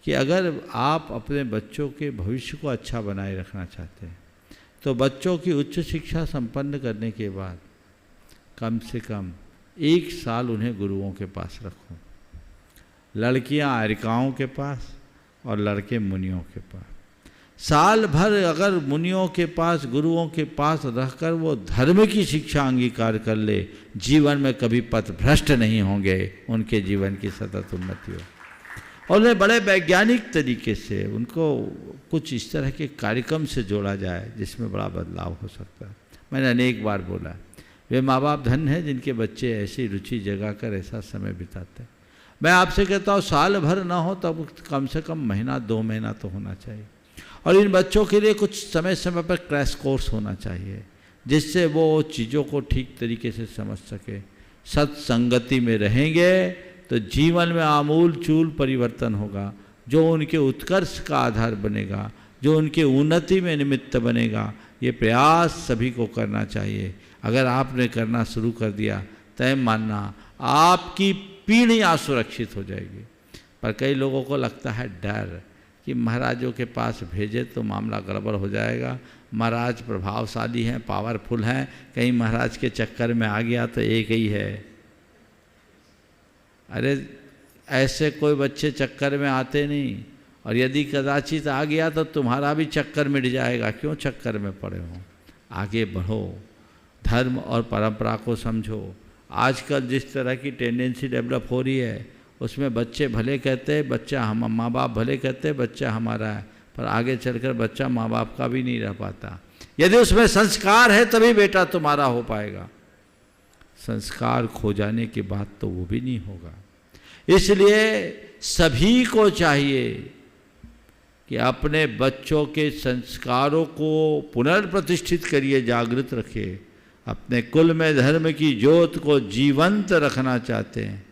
Speaker 3: कि अगर आप अपने बच्चों के भविष्य को अच्छा बनाए रखना चाहते हैं तो बच्चों की उच्च शिक्षा संपन्न करने के बाद कम से कम 1 साल उन्हें गुरुओं के पास रखो। लड़कियां आर्यिकाओं के पास और लड़के मुनियों के पास। साल भर अगर मुनियों के पास, गुरुओं के पास रहकर वो धर्म की शिक्षा अंगीकार कर ले, जीवन में कभी पथ भ्रष्ट नहीं होंगे, उनके जीवन की सतत उन्नति हो। और उन्हें बड़े वैज्ञानिक तरीके से उनको कुछ इस तरह के कार्यक्रम से जोड़ा जाए जिसमें बड़ा बदलाव हो सकता है। मैंने अनेक बार बोला, वे माँ बाप धन्य हैं जिनके बच्चे ऐसी रुचि जगा कर ऐसा समय बिताते हैं। मैं आपसे कहता हूँ साल भर ना हो तब कम से कम महीना 2 महीना तो होना चाहिए। और इन बच्चों के लिए कुछ समय समय पर क्रैश कोर्स होना चाहिए जिससे वो चीज़ों को ठीक तरीके से समझ सके। सत्संगति में रहेंगे तो जीवन में आमूल चूल परिवर्तन होगा, जो उनके उत्कर्ष का आधार बनेगा, जो उनके उन्नति में निमित्त बनेगा। ये प्रयास सभी को करना चाहिए। अगर आपने करना शुरू कर दिया तय मानना आपकी पीढ़ियाँ सुरक्षित हो जाएगी। पर कई लोगों को लगता है डर कि महाराजों के पास भेजे तो मामला गड़बड़ हो जाएगा, महाराज प्रभावशाली हैं, पावरफुल हैं, कहीं महाराज के चक्कर में आ गया तो एक ही है। अरे ऐसे कोई बच्चे चक्कर में आते नहीं, और यदि कदाचित आ गया तो तुम्हारा भी चक्कर मिट जाएगा। क्यों चक्कर में पड़े हो? आगे बढ़ो, धर्म और परंपरा को समझो। आजकल जिस तरह की टेंडेंसी डेवलप हो रही है उसमें बच्चे भले कहते हैं बच्चा हम, माँ बाप भले कहते हैं बच्चा हमारा है, पर आगे चलकर बच्चा माँ बाप का भी नहीं रह पाता। यदि उसमें संस्कार है तभी बेटा तुम्हारा हो पाएगा। संस्कार खो जाने के बाद तो वो भी नहीं होगा। इसलिए सभी को चाहिए कि अपने बच्चों के संस्कारों को पुनर्प्रतिष्ठित करिए, जागृत रखिए। अपने कुल में धर्म की ज्योत को जीवंत रखना चाहते हैं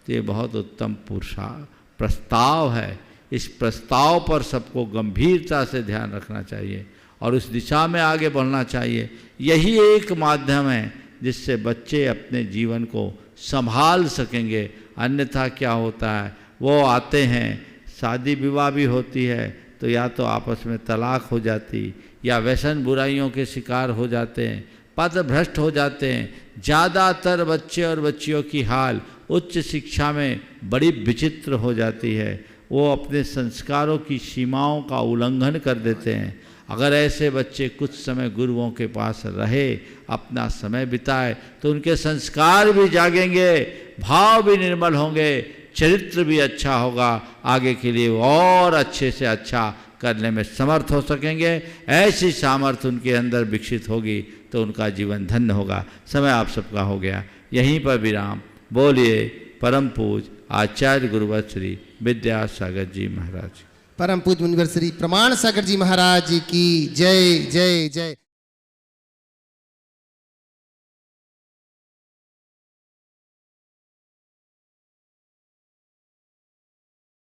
Speaker 3: तो ये बहुत उत्तम प्रस्ताव है। इस प्रस्ताव पर सबको गंभीरता से ध्यान रखना चाहिए और उस दिशा में आगे बढ़ना चाहिए। यही एक माध्यम है जिससे बच्चे अपने जीवन को संभाल सकेंगे। अन्यथा क्या होता है, वो आते हैं, शादी विवाह भी होती है तो या तो आपस में तलाक हो जाती या व्यसन बुराइयों के शिकार हो जाते हैं, पथ भ्रष्ट हो जाते हैं। ज़्यादातर बच्चे और बच्चियों की हाल उच्च शिक्षा में बड़ी विचित्र हो जाती है। वो अपने संस्कारों की सीमाओं का उल्लंघन कर देते हैं। अगर ऐसे बच्चे कुछ समय गुरुओं के पास रहे, अपना समय बिताए, तो उनके संस्कार भी जागेंगे, भाव भी निर्मल होंगे, चरित्र भी अच्छा होगा, आगे के लिए और अच्छे से अच्छा करने में समर्थ हो सकेंगे। ऐसी सामर्थ्य उनके अंदर विकसित होगी तो उनका जीवन धन्य होगा। समय आप सबका हो गया, यहीं पर विराम। बोलिए परम पूज आचार्य गुरुवर श्री विद्यासागर जी महाराज।
Speaker 1: परम पूज मुनिवर श्री प्रमाण सागर जी महाराज की जय जय जय।